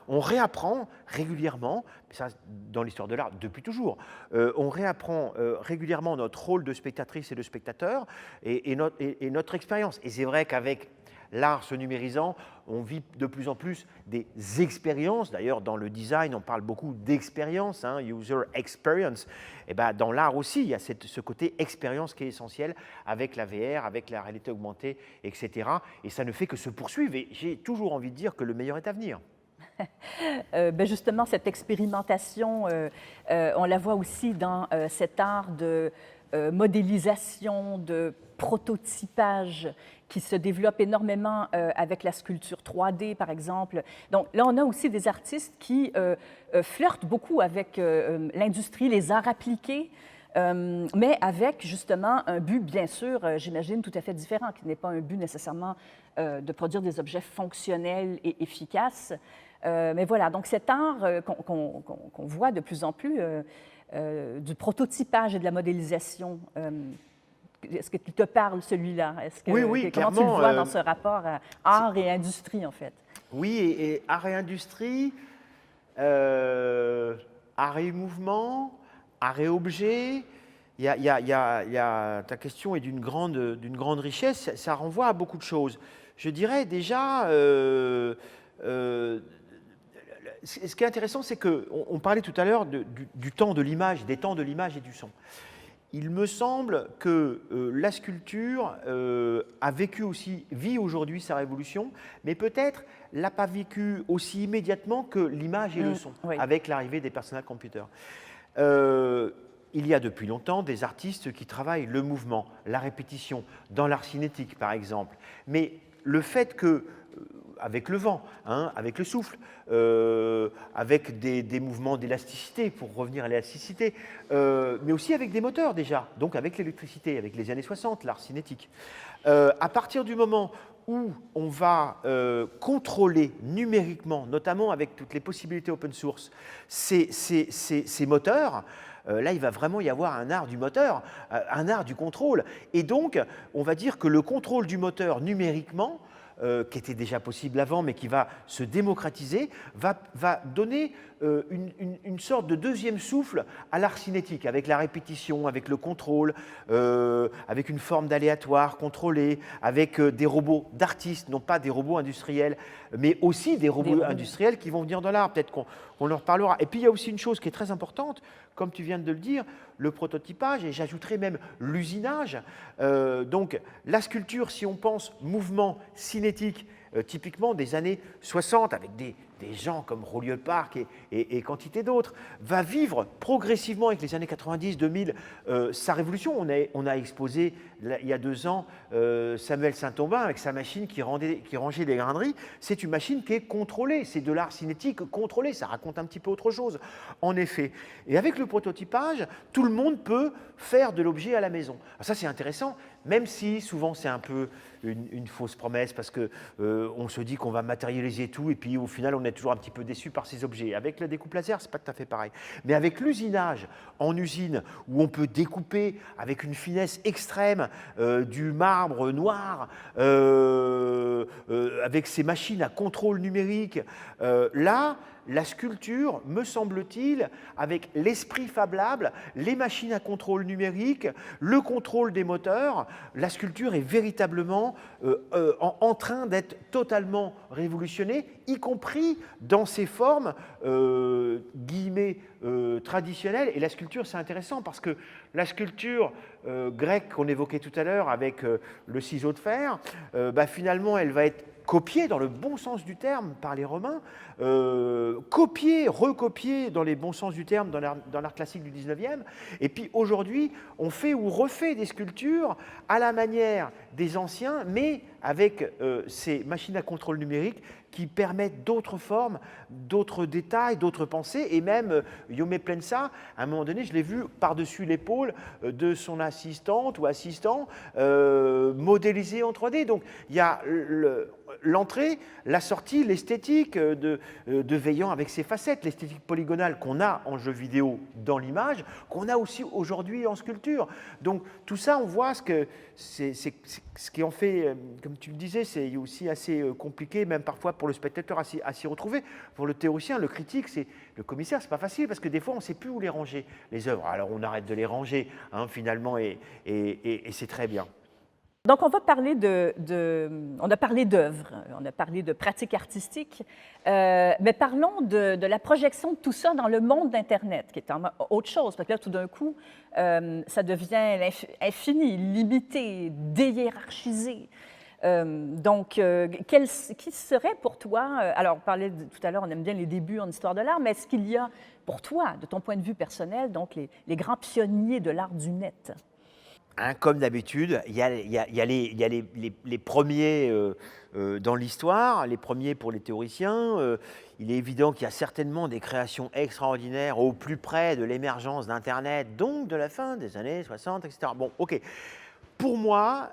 on réapprend régulièrement, ça dans l'histoire de l'art depuis toujours, on réapprend régulièrement notre rôle de spectatrice et de spectateur et notre expérience. Et c'est vrai qu'avec l'art se numérisant, on vit de plus en plus des expériences. D'ailleurs, dans le design, on parle beaucoup d'expérience, user experience. Et ben, dans l'art aussi, il y a ce côté expérience qui est essentiel avec la VR, avec la réalité augmentée, etc. Et ça ne fait que se poursuivre. Et j'ai toujours envie de dire que le meilleur est à venir. Ben justement, cette expérimentation, on la voit aussi dans cet art de modélisation, de prototypage qui se développe énormément avec la sculpture 3D, par exemple. Donc là, on a aussi des artistes qui flirtent beaucoup avec l'industrie, les arts appliqués, mais avec justement un but, bien sûr, j'imagine, tout à fait différent, qui n'est pas un but nécessairement de produire des objets fonctionnels et efficaces. Mais voilà, donc cet art qu'on voit de plus en plus, du prototypage et de la modélisation, est-ce que tu te parles, celui-là? Oui, comment tu le vois dans ce rapport à art et industrie, en fait? Oui, et art et industrie, art et mouvement, art et objet. Ta question est d'une grande richesse, ça renvoie à beaucoup de choses. Je dirais déjà, ce qui est intéressant, c'est qu'on parlait tout à l'heure du temps de l'image, des temps de l'image et du son. Il me semble que la sculpture vit aujourd'hui sa révolution, mais peut-être l'a pas vécu aussi immédiatement que l'image et le son, oui. Avec l'arrivée des personal computers. Il y a depuis longtemps des artistes qui travaillent le mouvement, la répétition, dans l'art cinétique par exemple. Mais le fait que avec le vent, avec le souffle, avec des mouvements d'élasticité, pour revenir à l'élasticité, mais aussi avec des moteurs déjà, donc avec l'électricité, avec les années 60, l'art cinétique. À partir du moment où on va contrôler numériquement, notamment avec toutes les possibilités open source, ces moteurs, là, il va vraiment y avoir un art du moteur, un art du contrôle. Et donc, on va dire que le contrôle du moteur numériquement qui était déjà possible avant, mais qui va se démocratiser, va donner une sorte de deuxième souffle à l'art cinétique, avec la répétition, avec le contrôle, avec une forme d'aléatoire contrôlé, avec des robots d'artistes, non pas des robots industriels, mais aussi des robots industriels qui vont venir de l'art. Peut-être qu'on leur parlera. Et puis il y a aussi une chose qui est très importante, comme tu viens de le dire, le prototypage, et j'ajouterais même l'usinage. Donc la sculpture, si on pense mouvement cinétique, typiquement des années 60, avec des gens comme Roulieu-Parc et quantité d'autres, va vivre progressivement avec les années 90, 2000, sa révolution. On a exposé il y a 2 ans Samuel Saint-Aubin avec sa machine qui rangeait des graineries. C'est une machine qui est contrôlée, c'est de l'art cinétique contrôlé, ça raconte un petit peu autre chose, en effet. Et avec le prototypage, tout le monde peut faire de l'objet à la maison. Alors ça, c'est intéressant, même si souvent c'est un peu une fausse promesse parce qu'on se dit qu'on va matérialiser tout et puis au final on est toujours un petit peu déçu par ces objets. Avec la découpe laser, c'est pas tout à fait pareil. Mais avec l'usinage en usine où on peut découper avec une finesse extrême du marbre noir, avec ces machines à contrôle numérique, là, la sculpture, me semble-t-il, avec l'esprit Fab Lab, les machines à contrôle numérique, le contrôle des moteurs, la sculpture est véritablement en train d'être totalement révolutionnée, y compris dans ses formes guillemets traditionnelles. Et la sculpture, c'est intéressant parce que la sculpture grecque qu'on évoquait tout à l'heure avec le ciseau de fer, finalement, elle va être copiée dans le bon sens du terme par les Romains, copiée, recopiée dans les bons sens du terme dans l'art classique du 19e. Et puis aujourd'hui, on fait ou refait des sculptures à la manière des anciens, mais avec ces machines à contrôle numérique qui permettent d'autres formes, d'autres détails, d'autres pensées. Et même Yomé Plensa, à un moment donné, je l'ai vu par-dessus l'épaule de son assistante ou assistant modélisé en 3D. Donc il y a l'entrée, la sortie, l'esthétique de Veillant avec ses facettes, l'esthétique polygonale qu'on a en jeu vidéo dans l'image, qu'on a aussi aujourd'hui en sculpture. Donc tout ça, on voit ce qui en fait, comme tu le disais, c'est aussi assez compliqué, même parfois pour le spectateur à s'y retrouver. Pour le théoricien, le critique, le commissaire, c'est pas facile parce que des fois, on ne sait plus où les ranger, les œuvres. Alors on arrête de les ranger, finalement, et c'est très bien. Donc, on va parler on a parlé d'œuvres, on a parlé de pratiques artistiques, mais parlons de la projection de tout ça dans le monde d'Internet, qui est autre chose, parce que là, tout d'un coup, ça devient infini, limité, déhiérarchisé. Donc, qui serait pour toi, alors on parlait tout à l'heure, on aime bien les débuts en histoire de l'art, mais est-ce qu'il y a pour toi, de ton point de vue personnel, donc les grands pionniers de l'art du net? Comme d'habitude, il y a les premiers dans l'histoire, les premiers pour les théoriciens. Il est évident qu'il y a certainement des créations extraordinaires au plus près de l'émergence d'Internet, donc de la fin des années 60, etc. Bon, ok. Pour moi,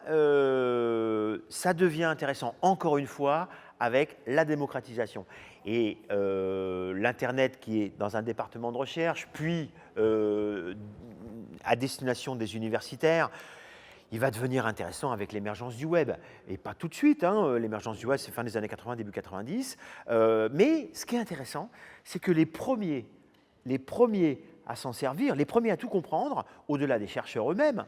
ça devient intéressant, encore une fois, avec la démocratisation. Et l'Internet qui est dans un département de recherche, puis à destination des universitaires, il va devenir intéressant avec l'émergence du web. Et pas tout de suite, l'émergence du web, c'est fin des années 80, début 90. Mais ce qui est intéressant, c'est que les premiers à s'en servir, les premiers à tout comprendre, au-delà des chercheurs eux-mêmes,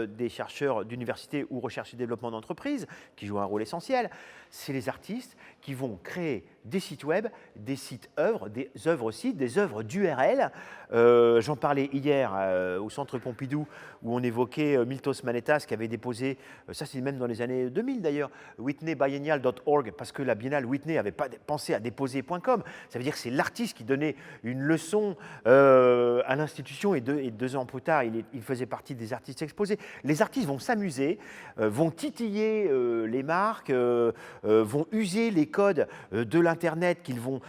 des chercheurs d'université ou recherche et développement d'entreprise, qui jouent un rôle essentiel, c'est les artistes qui vont créer des sites web, des sites œuvres, des œuvres sites, des œuvres d'URL. J'en parlais hier au Centre Pompidou, où on évoquait Miltos Manetas, qui avait déposé, ça c'est même dans les années 2000 d'ailleurs, whitneybiennial.org, parce que la Biennale Whitney n'avait pas pensé à déposer .com. Ça veut dire que c'est l'artiste qui donnait une leçon à l'institution, et 2 ans plus tard, il faisait partie des artistes exposés. Les artistes vont s'amuser, vont titiller les marques, vont user les codes de l'Internet qu'ils vont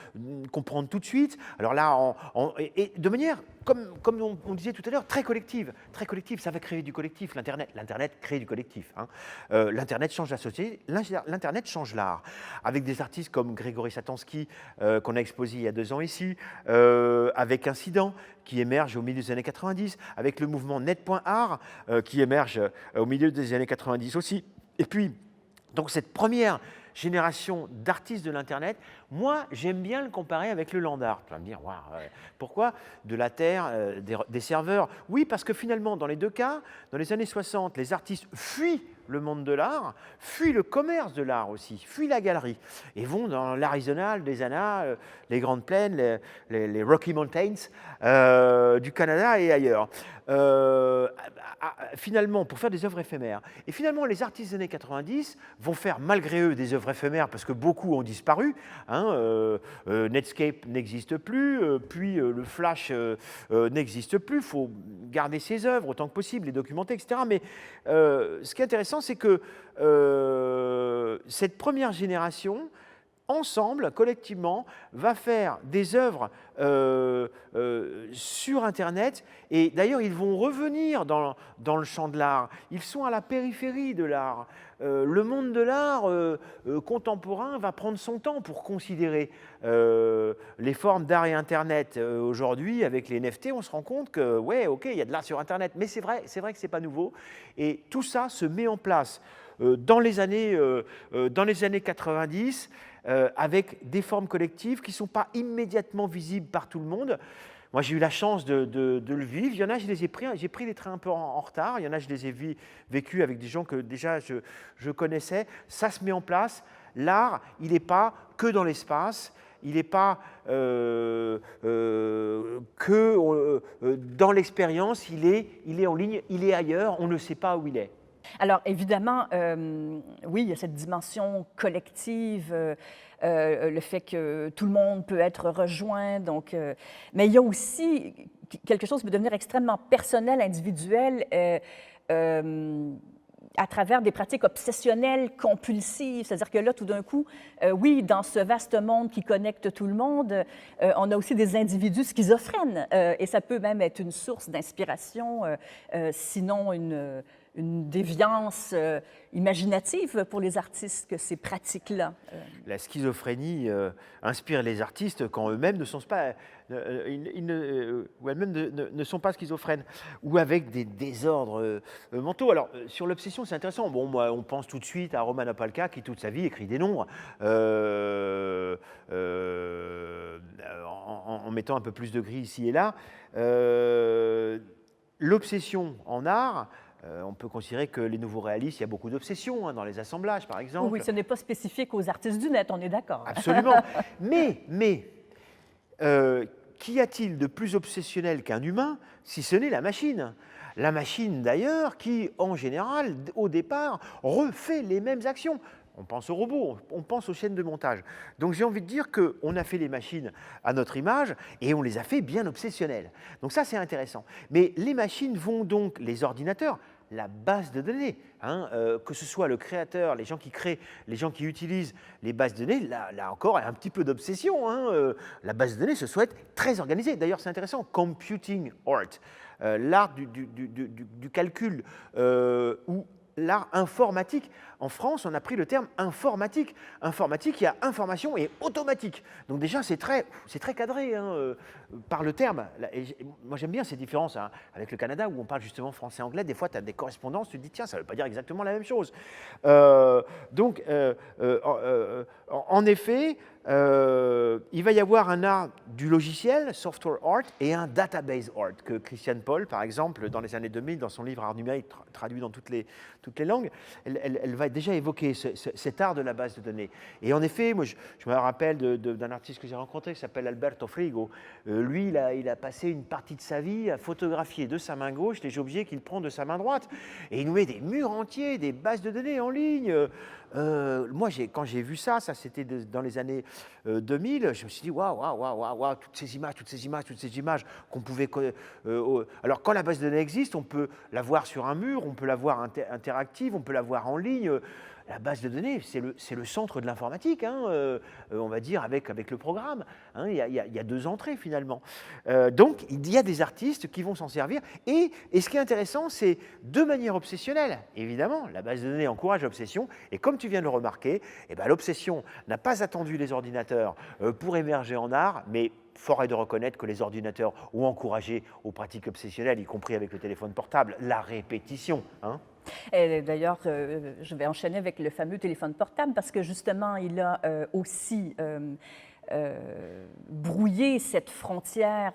comprendre tout de suite. Alors là, et de manière, comme on disait tout à l'heure, très collective, ça va créer du collectif. L'Internet crée du collectif. L'Internet change la société, l'Internet change l'art. Avec des artistes comme Grégory Satansky, qu'on a exposé il y a 2 ans ici, avec Incident, qui émerge au milieu des années 90, avec le mouvement net.art, qui émerge au milieu des années 90 aussi. Et puis, donc cette première génération d'artistes de l'Internet, moi, j'aime bien le comparer avec le land art. Tu vas me dire, waouh, pourquoi de la terre, des serveurs? Oui, parce que finalement, dans les deux cas, dans les années 60, les artistes fuient le monde de l'art, fuient le commerce de l'art aussi, fuient la galerie et vont dans l'Arizona, le Arizona, les Grandes Plaines, les Rocky Mountains du Canada et ailleurs. Finalement, pour faire des œuvres éphémères. Et finalement, les artistes des années 90 vont faire malgré eux des œuvres éphémères parce que beaucoup ont disparu. Netscape n'existe plus, puis le Flash n'existe plus. Il faut garder ses œuvres autant que possible, les documenter, etc. Mais ce qui est intéressant, c'est que cette première génération, ensemble, collectivement, va faire des œuvres sur Internet. Et d'ailleurs, ils vont revenir dans le champ de l'art. Ils sont à la périphérie de l'art. Le monde de l'art contemporain va prendre son temps pour considérer les formes d'art et Internet. Aujourd'hui, avec les NFT, on se rend compte que, ouais, ok, il y a de l'art sur Internet, mais c'est vrai que ce n'est pas nouveau. Et tout ça se met en place dans les années 90, avec des formes collectives qui ne sont pas immédiatement visibles par tout le monde. Moi, j'ai eu la chance de le vivre. Il y en a, j'ai pris des trains un peu en retard. Il y en a, je les ai vécus avec des gens que déjà je connaissais. Ça se met en place. L'art, il n'est pas que dans l'espace. Il n'est pas que dans l'expérience. Il est en ligne, il est ailleurs. On ne sait pas où il est. Alors, évidemment, oui, il y a cette dimension collective, le fait que tout le monde peut être rejoint. Donc, mais il y a aussi quelque chose qui peut devenir extrêmement personnel, individuel, à travers des pratiques obsessionnelles, compulsives. C'est-à-dire que là, tout d'un coup, oui, dans ce vaste monde qui connecte tout le monde, on a aussi des individus schizophrènes. Et ça peut même être une source d'inspiration, sinon une déviance imaginative pour les artistes que ces pratiques-là. La schizophrénie inspire les artistes quand eux-mêmes ne sont pas, ou elles-mêmes ne sont pas schizophrènes, ou avec des désordres mentaux. Alors, sur l'obsession, c'est intéressant. Bon, moi, on pense tout de suite à Roman Opalka qui, toute sa vie, écrit des nombres, en mettant un peu plus de gris ici et là. L'obsession en art, on peut considérer que les nouveaux réalistes, il y a beaucoup d'obsessions dans les assemblages, par exemple. Oui, ce n'est pas spécifique aux artistes du net, on est d'accord. Absolument. Mais qu'y a-t-il de plus obsessionnel qu'un humain, si ce n'est la machine? La machine, d'ailleurs, qui, en général, au départ, refait les mêmes actions. On pense aux robots, on pense aux chaînes de montage. Donc j'ai envie de dire qu'on a fait les machines à notre image et on les a fait bien obsessionnelles. Donc ça, c'est intéressant. Mais les machines vont donc, les ordinateurs, la base de données, que ce soit le créateur, les gens qui créent, les gens qui utilisent les bases de données, là encore, il y a un petit peu d'obsession. La base de données se souhaite très organisée. D'ailleurs, c'est intéressant, computing art, l'art du calcul, ou l'art informatique. En France, on a pris le terme informatique. Informatique, il y a information et automatique. Donc déjà, c'est très cadré par le terme. Et moi, j'aime bien ces différences avec le Canada, où on parle justement français-anglais. Des fois, tu as des correspondances, tu te dis, tiens, ça ne veut pas dire exactement la même chose. Donc, en effet, il va y avoir un art du logiciel, software art, et un database art, que Christiane Paul, par exemple, dans les années 2000, dans son livre Art numérique, traduit dans toutes les langues, elle va déjà évoquer cet art de la base de données. Et en effet, moi, je me rappelle d'un artiste que j'ai rencontré qui s'appelle Alberto Frigo. Lui, il a passé une partie de sa vie à photographier de sa main gauche les objets qu'il prend de sa main droite. Et il nous met des murs entiers, des bases de données en ligne. Moi, quand j'ai vu ça c'était dans les années 2000, je me suis dit, waouh, toutes ces images qu'on pouvait... alors, quand la base de données existe, on peut la voir sur un mur, on peut la voir interactive, on peut la voir en ligne. La base de données, c'est le centre de l'informatique, on va dire, avec le programme. Il y a deux entrées, finalement. Donc, il y a des artistes qui vont s'en servir. Et ce qui est intéressant, c'est de manière obsessionnelle. Évidemment, la base de données encourage l'obsession. Et comme tu viens de le remarquer, l'obsession n'a pas attendu les ordinateurs pour émerger en art, mais fort est de reconnaître que les ordinateurs ont encouragé aux pratiques obsessionnelles, y compris avec le téléphone portable, la répétition. Et d'ailleurs, je vais enchaîner avec le fameux téléphone portable parce que justement, il a aussi brouillé cette frontière.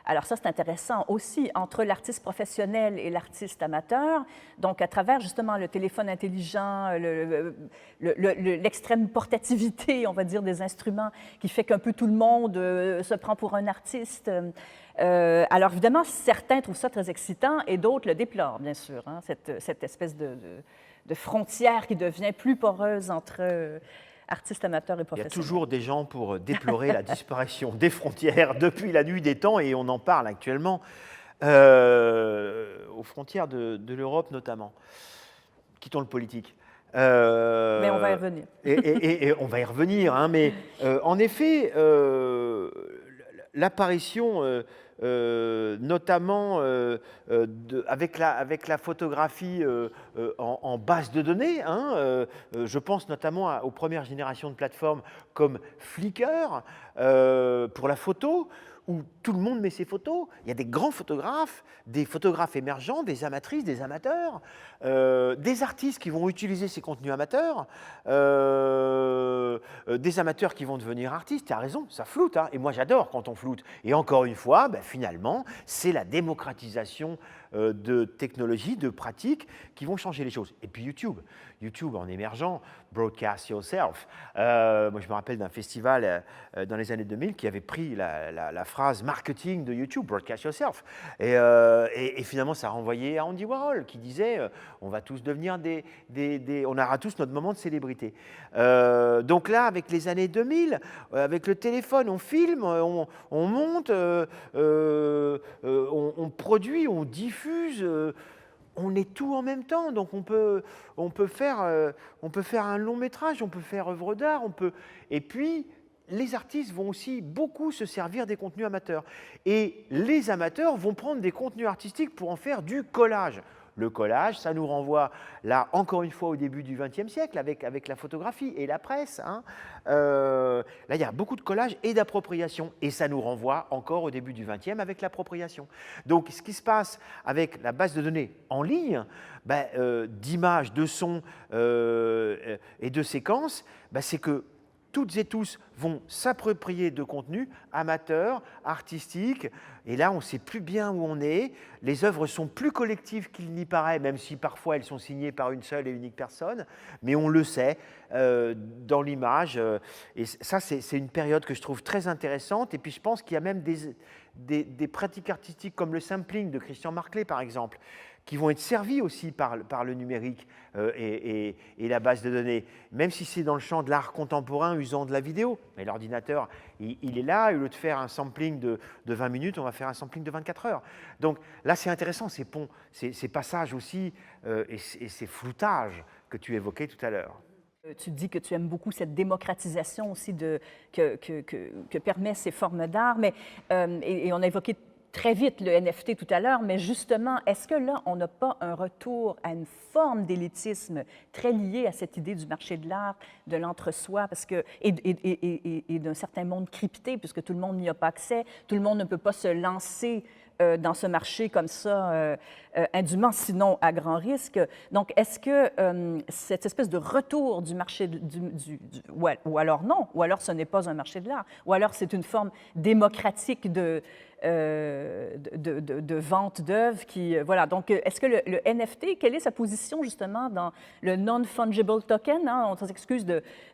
Alors ça, c'est intéressant aussi entre l'artiste professionnel et l'artiste amateur. Donc, à travers justement le téléphone intelligent, l'extrême portativité, on va dire, des instruments qui fait qu'un peu tout le monde se prend pour un artiste. Alors évidemment, certains trouvent ça très excitant et d'autres le déplorent, bien sûr, hein, cette espèce de frontière qui devient plus poreuse entre artistes amateurs et Il y a professionnels. toujours des gens pour déplorer la disparition des frontières depuis la nuit des temps, et on en parle actuellement aux frontières de l'Europe notamment. Quittons le politique. Mais on va y revenir. Et on va y revenir, hein, mais en effet, l'apparition, notamment avec la photographie en base de données, hein, je pense notamment aux premières générations de plateformes comme Flickr pour la photo, où tout le monde met ses photos. Il y a des grands photographes, des photographes émergents, des amatrices, des amateurs, des artistes qui vont utiliser ces contenus amateurs, des amateurs qui vont devenir artistes. Tu as raison, ça floute, hein, et moi j'adore quand on floute. Et encore une fois, ben, finalement, c'est la démocratisation de technologies, de pratiques qui vont changer les choses. Et puis YouTube en émergent, Broadcast Yourself. Moi, je me rappelle d'un festival dans les années 2000 qui avait pris la phrase marketing de YouTube, Broadcast Yourself. Et finalement, ça renvoyait à Andy Warhol qui disait on va tous devenir on aura tous notre moment de célébrité. Donc là, avec les années 2000, avec le téléphone, on filme, on monte, on produit, on diffuse. On est tout en même temps, donc on peut faire un long métrage, on peut faire œuvre d'art, et puis les artistes vont aussi beaucoup se servir des contenus amateurs. Et les amateurs vont prendre des contenus artistiques pour en faire du collage. Le collage, ça nous renvoie, là, encore une fois, au début du XXe siècle, avec la photographie et la presse. Hein. Là, il y a beaucoup de collage et d'appropriation. Et ça nous renvoie encore au début du XXe avec l'appropriation. Donc, ce qui se passe avec la base de données en ligne, ben, d'images, de sons et de séquences, ben, c'est que toutes et tous vont s'approprier de contenus amateurs, artistiques, et là on ne sait plus bien où on est. Les œuvres sont plus collectives qu'il n'y paraît, même si parfois elles sont signées par une seule et unique personne, mais on le sait dans l'image. Et ça, c'est une période que je trouve très intéressante, et puis je pense qu'il y a même des pratiques artistiques comme le sampling de Christian Marclay, par exemple, qui vont être servis aussi par le numérique et la base de données, même si c'est dans le champ de l'art contemporain usant de la vidéo. Mais l'ordinateur, il est là, et au lieu de faire un sampling de 20 minutes, on va faire un sampling de 24 heures. Donc là, c'est intéressant, ces passages aussi et ces floutages que tu évoquais tout à l'heure. Tu dis que tu aimes beaucoup cette démocratisation aussi que permet ces formes d'art, mais et on a évoqué très vite le NFT tout à l'heure, mais justement, est-ce que là, on n'a pas un retour à une forme d'élitisme très liée à cette idée du marché de l'art, de l'entre-soi, et d'un certain monde crypté, puisque tout le monde n'y a pas accès, tout le monde ne peut pas se lancer dans ce marché comme ça, indûment, sinon à grand risque. Donc, est-ce que cette espèce de retour du marché, ou alors non, ou alors ce n'est pas un marché de l'art, ou alors c'est une forme démocratique de vente d'œuvres qui... voilà. Donc, est-ce que le NFT, quelle est sa position justement dans le non-fungible token? Hein? On s'excuse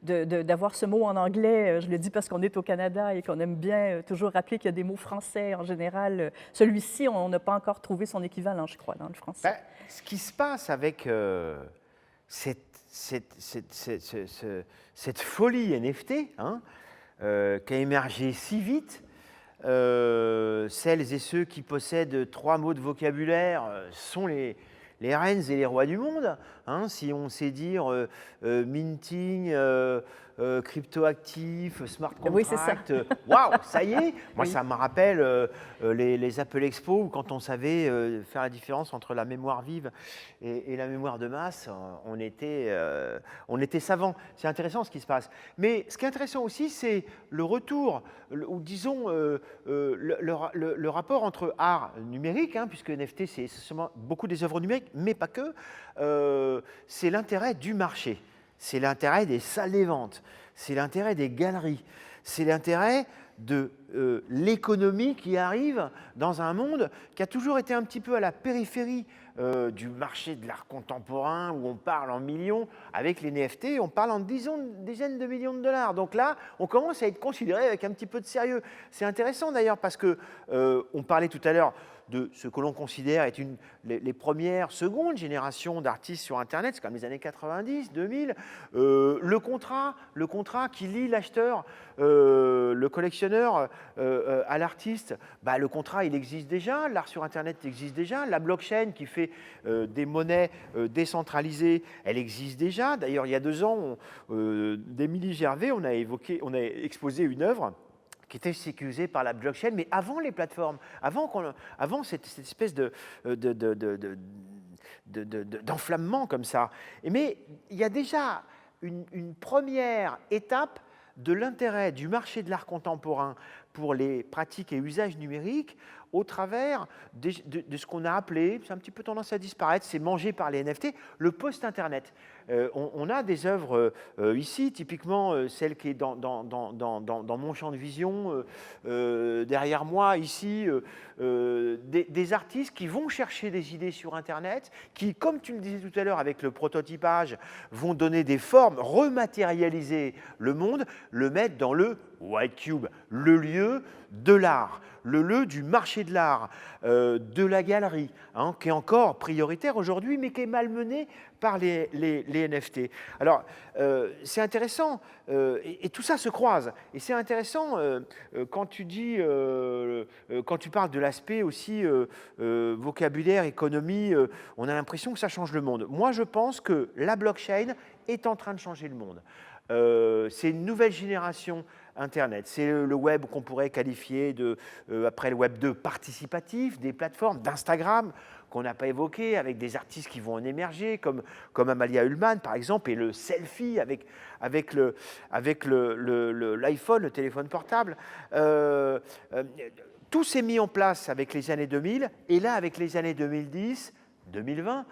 d'avoir ce mot en anglais, je le dis parce qu'on est au Canada et qu'on aime bien toujours rappeler qu'il y a des mots français en général. Celui-ci, on n'a pas encore trouvé son équivalent, je crois, dans le français. Ben, ce qui se passe avec cette folie NFT, hein, qui a émergé si vite, celles et ceux qui possèdent 3 mots de vocabulaire sont les reines et les rois du monde. Hein, si on sait dire minting, cryptoactifs, smart Oui, c'est ça. contracts. Waouh, ça y est. Moi, Oui. ça me rappelle les Apple Expo où quand on savait faire la différence entre la mémoire vive et la mémoire de masse, on était savants. C'est intéressant ce qui se passe. Mais ce qui est intéressant aussi, c'est le retour, ou disons le rapport entre art numérique, puisque NFT, c'est seulement beaucoup des œuvres numériques, mais pas que, c'est l'intérêt du marché, c'est l'intérêt des salles des ventes, c'est l'intérêt des galeries, c'est l'intérêt de l'économie qui arrive dans un monde qui a toujours été un petit peu à la périphérie du marché de l'art contemporain, où on parle en millions. Avec les NFT, on parle en dizaines de millions de dollars. Donc là, on commence à être considéré avec un petit peu de sérieux. C'est intéressant d'ailleurs parce que on parlait tout à l'heure de ce que l'on considère être les premières, secondes générations d'artistes sur Internet, c'est comme les années 90, 2000. Le contrat qui lie l'acheteur, le collectionneur à l'artiste, le contrat, il existe déjà, l'art sur Internet existe déjà, la blockchain qui fait des monnaies décentralisées, elle existe déjà. D'ailleurs, il y a 2 ans, d'Émilie Gervais, on a exposé une œuvre qui était sécurisée par la blockchain, mais avant les plateformes, avant cette espèce d'enflammement comme ça. Mais il y a déjà une première étape de l'intérêt du marché de l'art contemporain pour les pratiques et usages numériques au travers de ce qu'on a appelé, c'est un petit peu tendance à disparaître, c'est mangé par les NFT, le post-internet. On a des œuvres ici, typiquement celle qui est dans mon champ de vision, derrière moi ici, des artistes qui vont chercher des idées sur Internet, qui, comme tu le disais tout à l'heure avec le prototypage, vont donner des formes, rematérialiser le monde, le mettre dans le White Cube, le lieu de l'art, le lieu du marché de l'art, de la galerie, qui est encore prioritaire aujourd'hui, mais qui est malmené par les NFT. Alors, c'est intéressant, et tout ça se croise. Et c'est intéressant quand tu parles de l'aspect aussi vocabulaire, économie, on a l'impression que ça change le monde. Moi, je pense que la blockchain est en train de changer le monde. C'est une nouvelle génération Internet. C'est le web qu'on pourrait qualifier après le web 2, participatif, des plateformes d'Instagram qu'on n'a pas évoqué, avec des artistes qui vont en émerger, comme Amalia Ullman, par exemple, et le selfie avec l'iPhone, le téléphone portable. Tout s'est mis en place avec les années 2000, et là, avec les années 2010, 2020,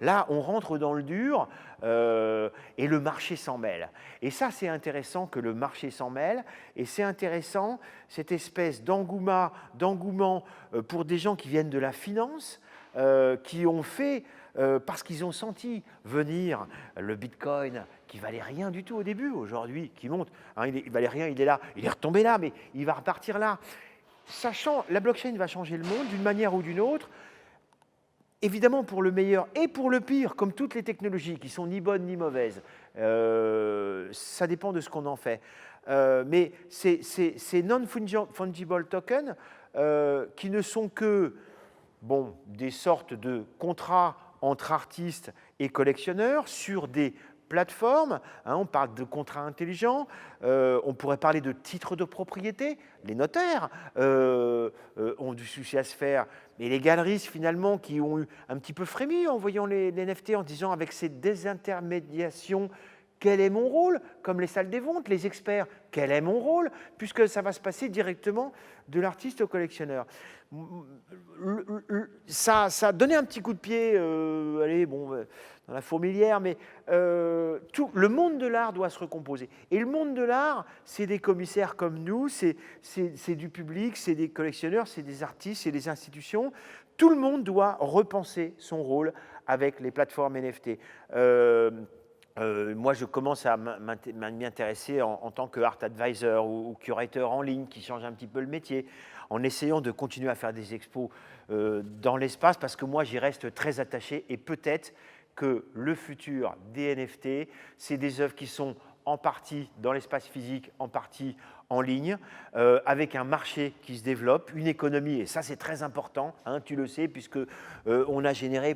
là, on rentre dans le dur et le marché s'en mêle. Et ça, c'est intéressant que le marché s'en mêle, et c'est intéressant cette espèce d'engouement pour des gens qui viennent de la finance, qui ont fait, parce qu'ils ont senti venir le Bitcoin, qui valait rien du tout au début, aujourd'hui, qui monte, il valait rien, il est là, il est retombé là, mais il va repartir là. Sachant, la blockchain va changer le monde d'une manière ou d'une autre, évidemment pour le meilleur et pour le pire, comme toutes les technologies qui sont ni bonnes ni mauvaises. Ça dépend de ce qu'on en fait. Mais ces non-fungible tokens qui ne sont que des sortes de contrats entre artistes et collectionneurs sur des plateformes, on parle de contrats intelligents, on pourrait parler de titres de propriété, les notaires ont du souci à se faire, mais les galeristes finalement qui ont eu un petit peu frémi en voyant les NFT, en disant avec ces désintermédiations, quel est mon rôle? Comme les salles des ventes, les experts, quel est mon rôle? Puisque ça va se passer directement de l'artiste au collectionneur. Ça a donné un petit coup de pied, dans la fourmilière, mais le monde de l'art doit se recomposer. Et le monde de l'art, c'est des commissaires comme nous, c'est du public, c'est des collectionneurs, c'est des artistes, c'est des institutions. Tout le monde doit repenser son rôle avec les plateformes NFT. Moi, je commence à m'y intéresser en tant que art advisor ou curateur en ligne qui change un petit peu le métier, en essayant de continuer à faire des expos dans l'espace, parce que moi, j'y reste très attaché, et peut-être que le futur des NFT, c'est des œuvres qui sont en partie dans l'espace physique, en partie en ligne, avec un marché qui se développe, une économie, et ça c'est très important, hein, tu le sais, puisque on a géré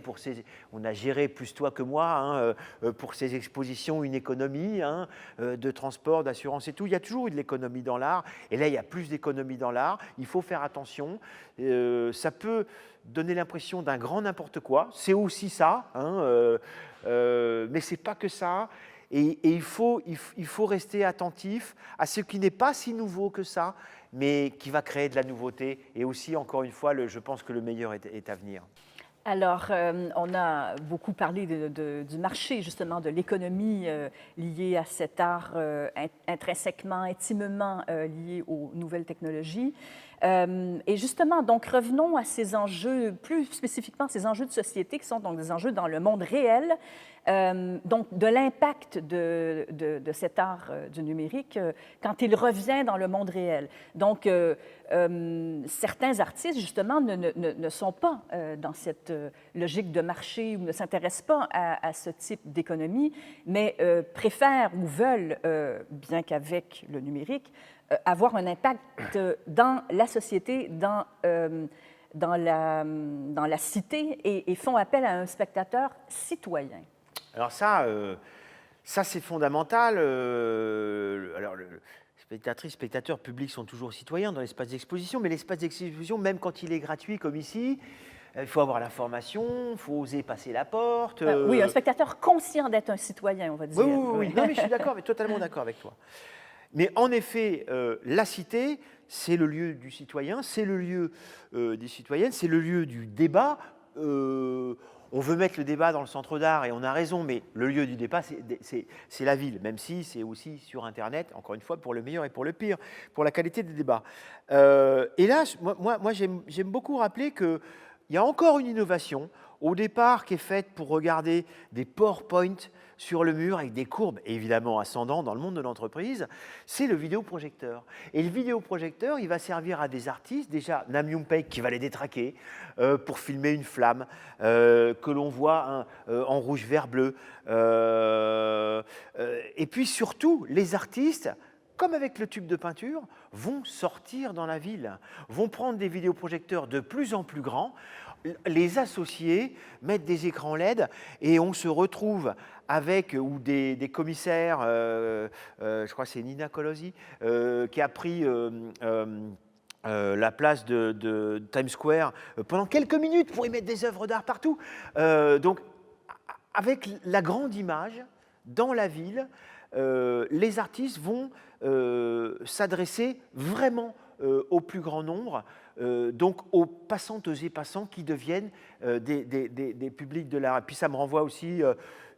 plus toi que moi, hein, pour ces expositions une économie, hein, de transport, d'assurance et tout. Il y a toujours eu de l'économie dans l'art, et là il y a plus d'économie dans l'art. Il faut faire attention. Ça peut donner l'impression d'un grand n'importe quoi. C'est aussi ça, hein, mais c'est pas que ça. Et il faut rester attentif à ce qui n'est pas si nouveau que ça, mais qui va créer de la nouveauté. Et aussi, encore une fois, je pense que le meilleur est à venir. Alors, on a beaucoup parlé du marché, justement, de l'économie liée à cet art intrinsèquement, intimement lié aux nouvelles technologies. Et justement, donc, revenons à ces enjeux, plus spécifiquement ces enjeux de société qui sont donc des enjeux dans le monde réel, donc de l'impact de cet art du numérique quand il revient dans le monde réel. Donc, certains artistes, justement, ne sont pas dans cette logique de marché ou ne s'intéressent pas à ce type d'économie, mais préfèrent ou veulent, bien qu'avec le numérique, avoir un impact dans la société, dans la cité, et font appel à un spectateur citoyen. Alors ça c'est fondamental. Alors, spectatrices, spectateurs, publics sont toujours citoyens dans l'espace d'exposition, mais l'espace d'exposition, même quand il est gratuit comme ici, il faut avoir l'information, il faut oser passer la porte. Oui, un spectateur conscient d'être un citoyen, on va dire. Oui. Non, mais je suis d'accord, totalement d'accord avec toi. Mais en effet, la cité, c'est le lieu du citoyen, c'est le lieu des citoyennes, c'est le lieu du débat. On veut mettre le débat dans le centre d'art et on a raison, mais le lieu du débat, c'est la ville, même si c'est aussi sur Internet, encore une fois, pour le meilleur et pour le pire, pour la qualité des débats. Et là, moi j'aime beaucoup rappeler qu'il y a encore une innovation, au départ, qui est faite pour regarder des PowerPoint sur le mur avec des courbes évidemment ascendantes dans le monde de l'entreprise, c'est le vidéoprojecteur. Et le vidéoprojecteur, il va servir à des artistes, déjà Nam Young Paik qui va les détraquer pour filmer une flamme que l'on voit en rouge, vert, bleu. Et puis surtout, les artistes, comme avec le tube de peinture, vont sortir dans la ville, vont prendre des vidéoprojecteurs de plus en plus grands, les associer, mettre des écrans LED et on se retrouve avec ou des commissaires, je crois que c'est Nina Colosi, qui a pris la place de Times Square pendant quelques minutes pour y mettre des œuvres d'art partout. Donc, avec la grande image dans la ville, les artistes vont s'adresser vraiment au plus grand nombre, donc aux passantes et passants qui deviennent des publics de l'art. Et puis ça me renvoie aussi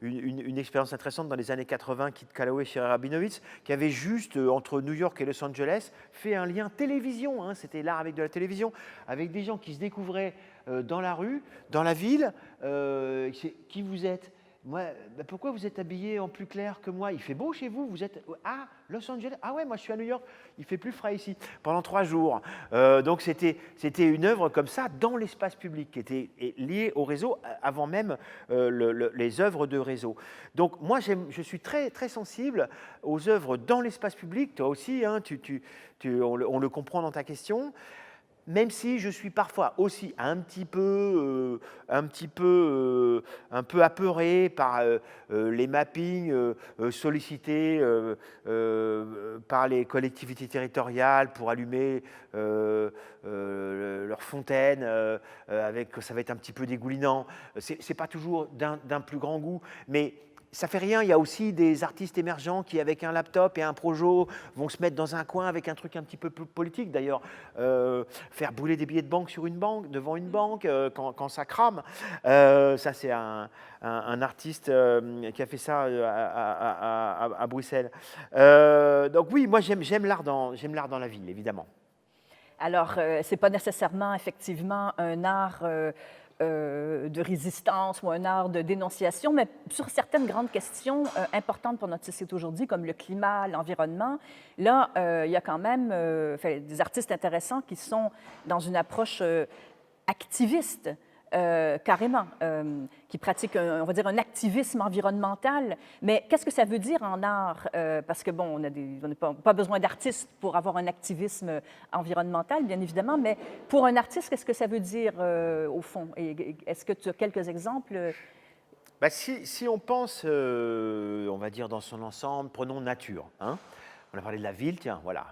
une expérience intéressante dans les années 80, Kit Calloway chez Rabinowitz, qui avait juste, entre New York et Los Angeles, fait un lien télévision, hein, c'était l'art avec de la télévision, avec des gens qui se découvraient dans la rue, dans la ville. Qui vous êtes ? Moi, pourquoi vous êtes habillé en plus clair que moi? Il fait beau chez vous? Vous êtes à Los Angeles? Ah ouais, moi je suis à New York. Il fait plus frais ici pendant 3 jours. Donc c'était une œuvre comme ça dans l'espace public qui était liée au réseau avant même les œuvres de réseau. Donc moi je suis très très sensible aux œuvres dans l'espace public. Toi aussi, hein, on le comprend dans ta question. Même si je suis parfois aussi un peu apeuré par les mappings sollicités par les collectivités territoriales pour allumer leurs fontaines, ça va être un petit peu dégoulinant. C'est pas toujours d'un plus grand goût, mais ça fait rien, il y a aussi des artistes émergents qui, avec un laptop et un projo, vont se mettre dans un coin avec un truc un petit peu plus politique d'ailleurs. Faire brûler des billets de banque devant une banque, quand ça crame. Ça, c'est un artiste qui a fait ça à Bruxelles. Donc oui, moi j'aime l'art dans la ville, évidemment. Alors, ce n'est pas nécessairement, effectivement, un art de résistance ou un art de dénonciation, mais sur certaines grandes questions importantes pour notre société aujourd'hui, comme le climat, l'environnement, là, il y a quand même des artistes intéressants qui sont dans une approche activiste carrément, qui pratiquent, on va dire, un activisme environnemental. Mais qu'est-ce que ça veut dire en art? Parce que, bon, on n'a pas besoin d'artistes pour avoir un activisme environnemental, bien évidemment, mais pour un artiste, qu'est-ce que ça veut dire, au fond? Et est-ce que tu as quelques exemples? Bah, si on pense, on va dire dans son ensemble, prenons nature. Hein. On a parlé de la ville, tiens, voilà,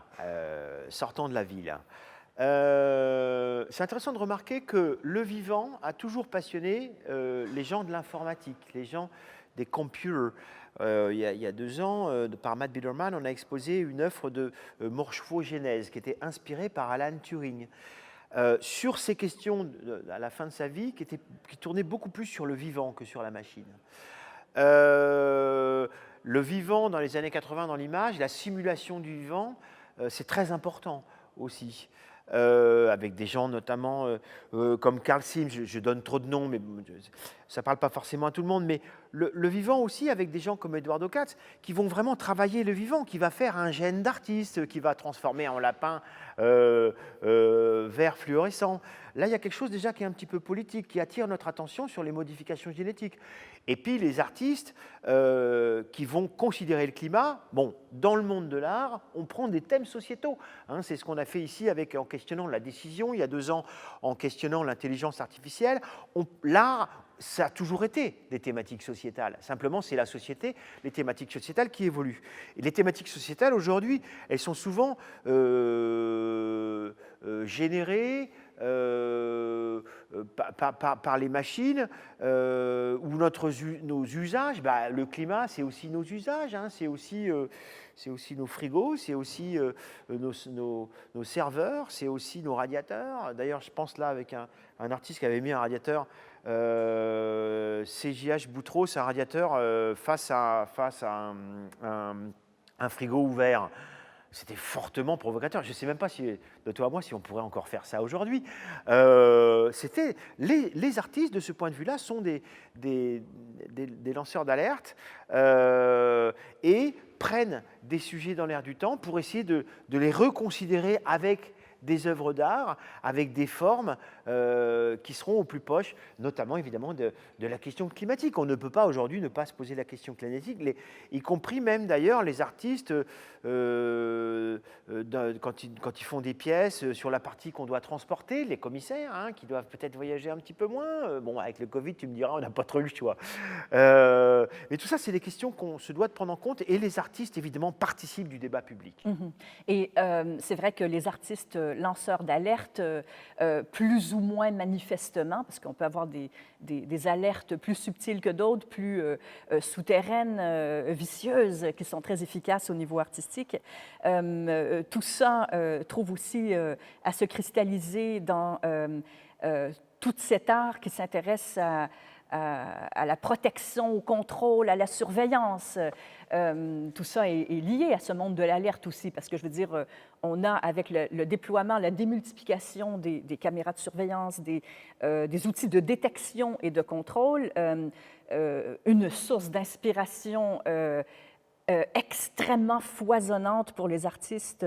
sortons de la ville. C'est intéressant de remarquer que le vivant a toujours passionné les gens de l'informatique, les gens des computers. Il y a 2 ans, par Matt Biederman, on a exposé une œuvre de morphogénèse qui était inspirée par Alan Turing. Sur ces questions à la fin de sa vie qui tournaient beaucoup plus sur le vivant que sur la machine. Le vivant dans les années 80 dans l'image, la simulation du vivant, c'est très important aussi. Avec des gens notamment comme Carl Sims, je donne trop de noms, mais ça ne parle pas forcément à tout le monde, mais le vivant aussi avec des gens comme Eduardo Katz qui vont vraiment travailler le vivant, qui va faire un gène d'artiste, qui va transformer en lapin vert fluorescent. Là, il y a quelque chose déjà qui est un petit peu politique, qui attire notre attention sur les modifications génétiques. Et puis les artistes qui vont considérer le climat, bon, dans le monde de l'art, on prend des thèmes sociétaux. Hein, c'est ce qu'on a fait ici en questionnant la décision, il y a 2 ans, en questionnant l'intelligence artificielle. L'art, ça a toujours été des thématiques sociétales. Simplement, c'est la société, les thématiques sociétales qui évoluent. Et les thématiques sociétales, aujourd'hui, elles sont souvent générées par les machines ou nos usages. Bah, le climat, c'est aussi nos usages, hein, c'est aussi nos frigos, c'est aussi nos serveurs, c'est aussi nos radiateurs. D'ailleurs, je pense là avec un artiste qui avait mis un radiateur CJH Boutros, un radiateur face à un frigo ouvert. C'était fortement provocateur. Je ne sais même pas si, de toi à moi, si on pourrait encore faire ça aujourd'hui. Les artistes, de ce point de vue-là, sont des lanceurs d'alerte et prennent des sujets dans l'air du temps pour essayer de les reconsidérer avec des œuvres d'art, avec des formes qui seront au plus proche, notamment évidemment de la question climatique. On ne peut pas aujourd'hui ne pas se poser la question climatique, y compris même d'ailleurs les artistes, quand ils font des pièces sur la partie qu'on doit transporter, les commissaires, hein, qui doivent peut-être voyager un petit peu moins. Bon, avec le Covid, tu me diras, on n'a pas trop eu le choix. Mais tout ça, c'est des questions qu'on se doit de prendre en compte, et les artistes, évidemment, participent du débat public. Mm-hmm. Et c'est vrai que les artistes lanceurs d'alerte, plus ou moins manifestement, parce qu'on peut avoir des alertes plus subtiles que d'autres, plus souterraines, vicieuses, qui sont très efficaces au niveau artistique. Tout ça trouve aussi à se cristalliser dans tout cet art qui s'intéresse à la protection, au contrôle, à la surveillance. Tout ça est lié à ce monde de l'alerte aussi, parce que je veux dire, on a avec le déploiement, la démultiplication des caméras de surveillance, des outils de détection et de contrôle, une source d'inspiration extrêmement foisonnante pour les artistes,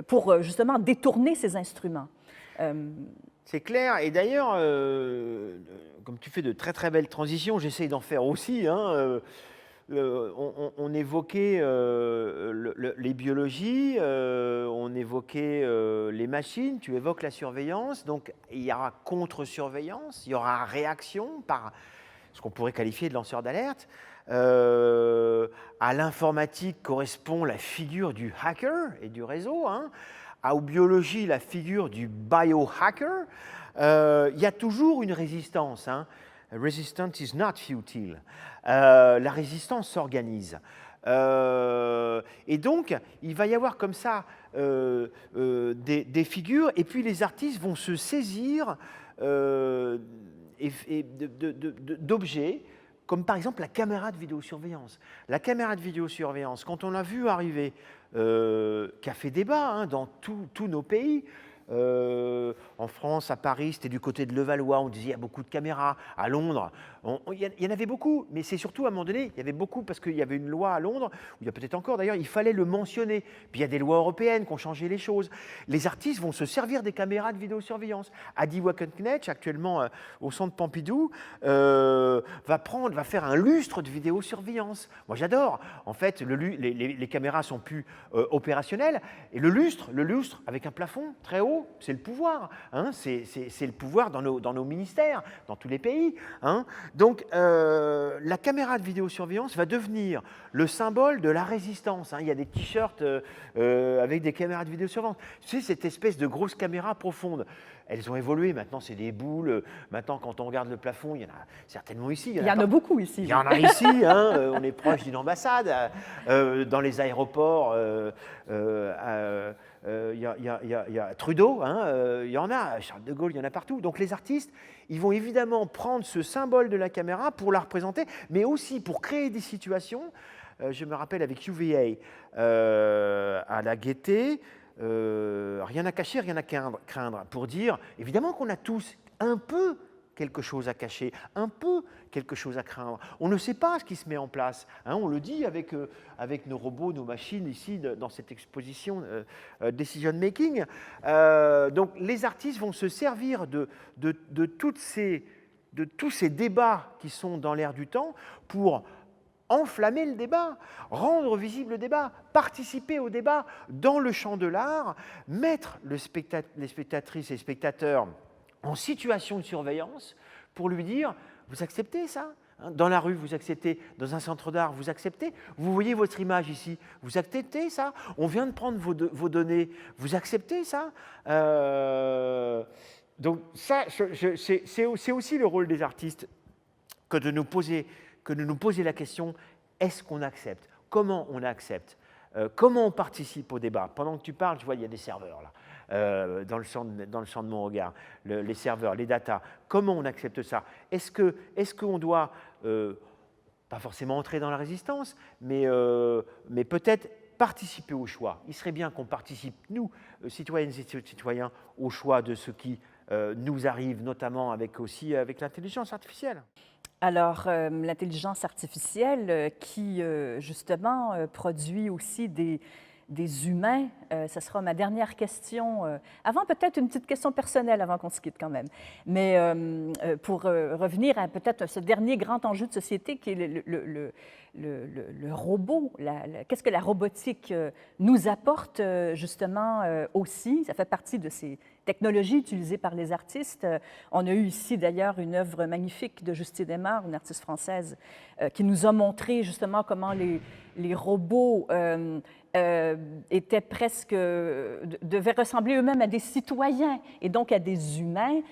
pour justement détourner ces instruments. C'est clair, et d'ailleurs, comme tu fais de très très belles transitions, j'essaye d'en faire aussi. Hein, on évoquait les biologies, on évoquait les machines, tu évoques la surveillance, donc il y aura contre-surveillance, il y aura réaction par ce qu'on pourrait qualifier de lanceur d'alerte. À l'informatique correspond la figure du hacker et du réseau, hein. Aux biologies, la figure du biohacker. Il y a toujours une résistance. Hein. Resistance is not futile. La résistance s'organise. Et donc, il va y avoir comme ça des figures, et puis les artistes vont se saisir d'objets, comme par exemple la caméra de vidéosurveillance. La caméra de vidéosurveillance, quand on l'a vu arriver, qui a fait débat, hein, dans tous nos pays, En France, à Paris, c'était du côté de Levallois, on disait il y a beaucoup de caméras. À Londres, il y en avait beaucoup, mais c'est surtout à un moment donné, il y avait beaucoup parce qu'il y avait une loi à Londres, où il y a peut-être encore d'ailleurs, il fallait le mentionner. Puis il y a des lois européennes qui ont changé les choses. Les artistes vont se servir des caméras de vidéosurveillance. Adi Wagenknecht, actuellement au centre Pompidou, va faire un lustre de vidéosurveillance. Moi j'adore. En fait, les caméras sont plus opérationnelles. Et le lustre avec un plafond très haut, c'est le pouvoir. Hein, c'est le pouvoir dans nos ministères, dans tous les pays. Hein. Donc, la caméra de vidéosurveillance va devenir le symbole de la résistance. Hein. Il y a des t-shirts avec des caméras de vidéosurveillance. Tu sais, cette espèce de grosse caméra profonde. Elles ont évolué. Maintenant, c'est des boules. Maintenant, quand on regarde le plafond, il y en a certainement ici. Il y en a beaucoup ici. Il y en a ici. Hein, on est proche d'une ambassade. Dans les aéroports, il y a Trudeau, hein, il y en a, Charles de Gaulle, il y en a partout. Donc les artistes, ils vont évidemment prendre ce symbole de la caméra pour la représenter, mais aussi pour créer des situations. Je me rappelle avec UVA à la Gaîté, rien à cacher, rien à craindre, pour dire, évidemment qu'on a tous un peu quelque chose à cacher, un peu quelque chose à craindre. On ne sait pas ce qui se met en place. Hein, on le dit avec nos robots, nos machines ici dans cette exposition Decision Making. Donc les artistes vont se servir de tous ces débats qui sont dans l'air du temps pour enflammer le débat, rendre visible le débat, participer au débat dans le champ de l'art, mettre les spectatrices et spectateurs en situation de surveillance pour lui dire « vous acceptez ça ?» Dans la rue, vous acceptez. Dans un centre d'art, vous acceptez. Vous voyez votre image ici, vous acceptez ça. On vient de prendre vos données, vous acceptez ça. Donc ça, c'est aussi le rôle des artistes que de nous poser la question, est-ce qu'on accepte? Comment on accepte? Comment on participe au débat? Pendant que tu parles, tu vois, il y a des serveurs là. Dans le champ de mon regard, les serveurs, les datas, comment on accepte ça? Est-ce qu'on doit, pas forcément entrer dans la résistance, mais peut-être participer au choix? Il serait bien qu'on participe, nous, citoyennes et citoyens, au choix de ce qui nous arrive, notamment avec l'intelligence artificielle. Alors, l'intelligence artificielle qui, justement, produit aussi des humains, ce sera ma dernière question. Avant, peut-être une petite question personnelle avant qu'on se quitte quand même. Mais pour revenir à peut-être ce dernier grand enjeu de société qui est le robot, qu'est-ce que la robotique nous apporte justement aussi? Ça fait partie de ces technologies utilisées par les artistes. On a eu ici d'ailleurs une œuvre magnifique de Justine Aymar, une artiste française, qui nous a montré justement comment les robots étaient presque, devaient ressembler eux-mêmes à des citoyens et donc à des humains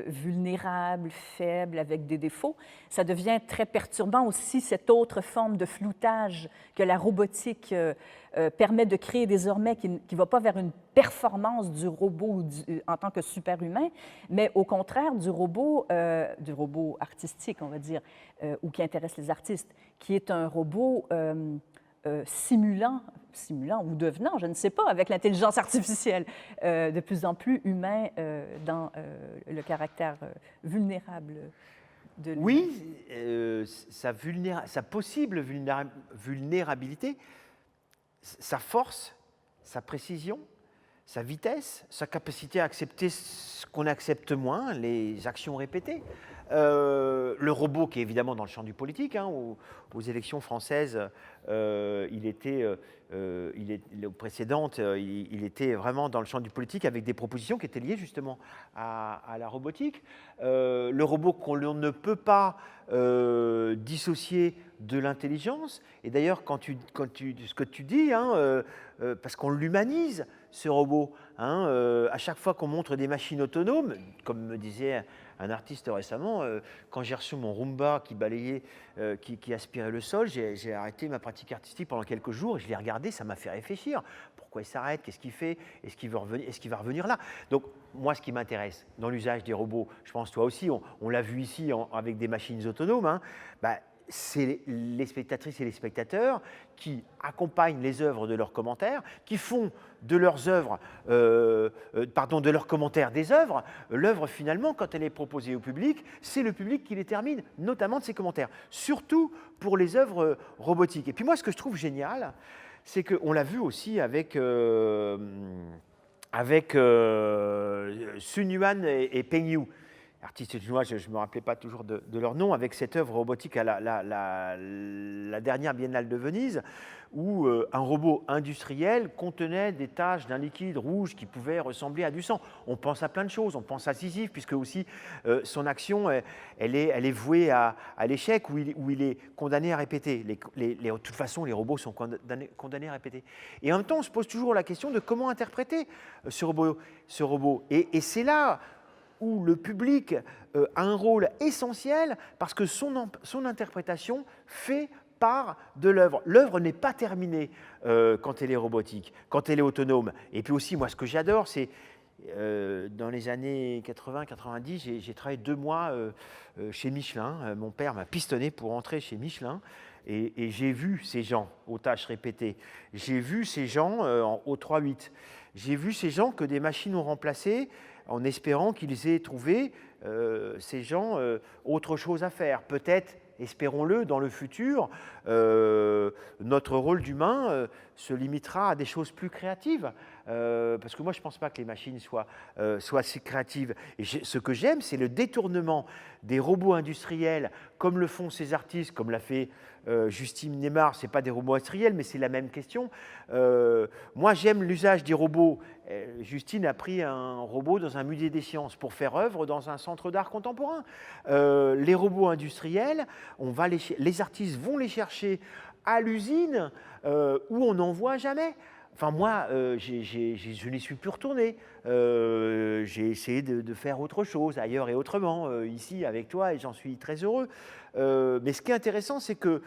vulnérables, faibles, avec des défauts. Ça devient très perturbant aussi, cette autre forme de floutage que la robotique permet de créer désormais, qui ne va pas vers une performance du robot en tant que super-humain, mais au contraire du robot artistique, on va dire, ou qui intéresse les artistes, qui est un robot simulant ou devenant, je ne sais pas, avec l'intelligence artificielle, de plus en plus humain dans le caractère vulnérable de l'humain. Oui, sa possible vulnérabilité, sa force, sa précision, sa vitesse, sa capacité à accepter ce qu'on accepte moins, les actions répétées. Le robot qui est évidemment dans le champ du politique, hein, aux élections françaises, aux précédentes, il était vraiment dans le champ du politique avec des propositions qui étaient liées justement à la robotique. Le robot qu'on ne peut pas dissocier de l'intelligence. Et d'ailleurs, ce que tu dis, hein, parce qu'on l'humanise, ce robot, hein, à chaque fois qu'on montre des machines autonomes, comme me disait un artiste récemment, quand j'ai reçu mon Roomba qui balayait, qui aspirait le sol, j'ai arrêté ma pratique artistique pendant quelques jours et je l'ai regardé, ça m'a fait réfléchir. Pourquoi il s'arrête? Qu'est-ce qu'il fait? Est-ce qu'il va revenir là? Donc, moi, ce qui m'intéresse dans l'usage des robots, je pense toi aussi, on l'a vu ici avec des machines autonomes, hein, c'est les spectatrices et les spectateurs qui accompagnent les œuvres de leurs commentaires, qui font de leurs œuvres, de leurs commentaires des œuvres. L'œuvre, finalement, quand elle est proposée au public, c'est le public qui les termine, notamment de ses commentaires, surtout pour les œuvres robotiques. Et puis moi, ce que je trouve génial, c'est qu'on l'a vu aussi avec Sun Yuan et Peng Yu, artistes chinois, je ne me rappelais pas toujours de leur nom, avec cette œuvre robotique à la dernière Biennale de Venise, où un robot industriel contenait des taches d'un liquide rouge qui pouvait ressembler à du sang. On pense à plein de choses, on pense à Sisyphe, puisque aussi son action, elle est vouée à l'échec, où il est condamné à répéter. De toute façon, les robots sont condamnés à répéter. Et en même temps, on se pose toujours la question de comment interpréter ce robot. Et c'est là où le public a un rôle essentiel, parce que son interprétation fait part de l'œuvre. L'œuvre n'est pas terminée quand elle est robotique, quand elle est autonome. Et puis aussi, moi, ce que j'adore, c'est dans les années 80-90, j'ai travaillé 2 mois chez Michelin. Mon père m'a pistonné pour entrer chez Michelin. Et j'ai vu ces gens aux tâches répétées. J'ai vu ces gens au 3-8. J'ai vu ces gens que des machines ont remplacés, en espérant qu'ils aient trouvé, ces gens, autre chose à faire. Peut-être, espérons-le, dans le futur, notre rôle d'humain se limitera à des choses plus créatives. Parce que moi, je ne pense pas que les machines soient si créatives. Et ce que j'aime, c'est le détournement des robots industriels, comme le font ces artistes, comme l'a fait Justine Neymar. Ce n'est pas des robots industriels, mais c'est la même question. Moi, j'aime l'usage des robots. Justine a pris un robot dans un musée des sciences pour faire œuvre dans un centre d'art contemporain. Les robots industriels, les artistes vont les chercher à l'usine où on n'en voit jamais. Enfin, moi, je n'y suis plus retourné. J'ai essayé de faire autre chose, ailleurs et autrement, ici avec toi, et j'en suis très heureux. Mais ce qui est intéressant, c'est que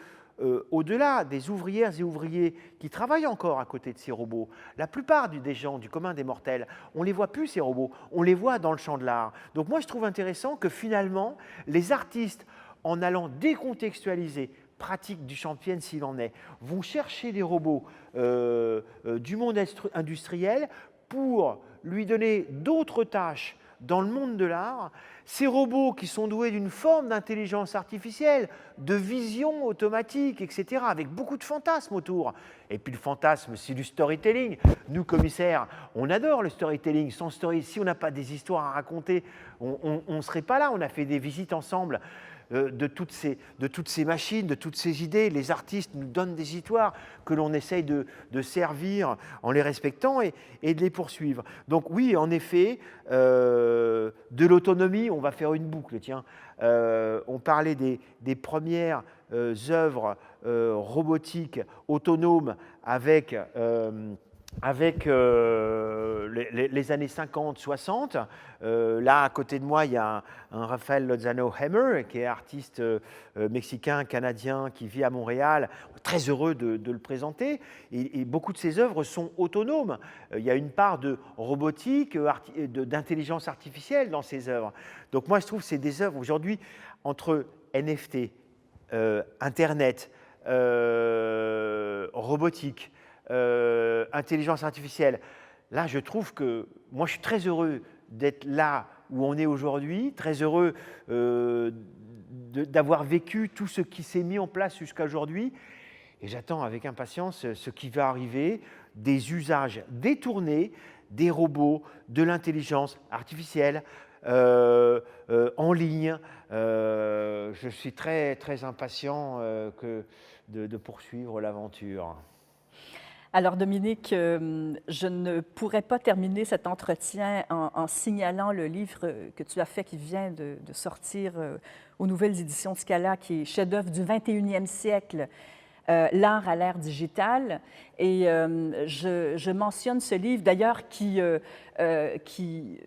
au-delà des ouvrières et ouvriers qui travaillent encore à côté de ces robots, la plupart des gens, du commun des mortels, on ne les voit plus, ces robots, on les voit dans le champ de l'art. Donc moi, je trouve intéressant que finalement, les artistes, en allant décontextualiser, pratique du championne s'il en est, vont chercher les robots du monde industriel pour lui donner d'autres tâches dans le monde de l'art. Ces robots qui sont doués d'une forme d'intelligence artificielle, de vision automatique, etc., avec beaucoup de fantasmes autour. Et puis le fantasme, c'est du storytelling. Nous, commissaires, on adore le storytelling. Sans story, si on n'a pas des histoires à raconter, on ne serait pas là. On a fait des visites ensemble de toutes ces machines, de toutes ces idées. Les artistes nous donnent des histoires que l'on essaye de servir en les respectant et de les poursuivre. Donc oui, en effet, de l'autonomie, on va faire une boucle. Tiens, on parlait des premières œuvres robotiques autonomes avec les années 50-60. Là, à côté de moi, il y a un Rafael Lozano Hammer, qui est artiste mexicain, canadien, qui vit à Montréal. Très heureux de le présenter. Et beaucoup de ses œuvres sont autonomes. Il y a une part de robotique, d'intelligence artificielle dans ses œuvres. Donc moi, je trouve que c'est des œuvres aujourd'hui entre NFT, Internet, robotique, intelligence artificielle. Là, je trouve que moi, je suis très heureux d'être là où on est aujourd'hui, très heureux d'avoir vécu tout ce qui s'est mis en place jusqu'à aujourd'hui. Et j'attends avec impatience ce qui va arriver, des usages détournés des robots, de l'intelligence artificielle, en ligne. Je suis très, très impatient de poursuivre l'aventure. Alors, Dominique, je ne pourrais pas terminer cet entretien en signalant le livre que tu as fait, qui vient de sortir aux nouvelles éditions de Scala, qui est chef-d'œuvre du 21e siècle, l'art à l'ère digitale. Et je mentionne ce livre, d'ailleurs, qui qui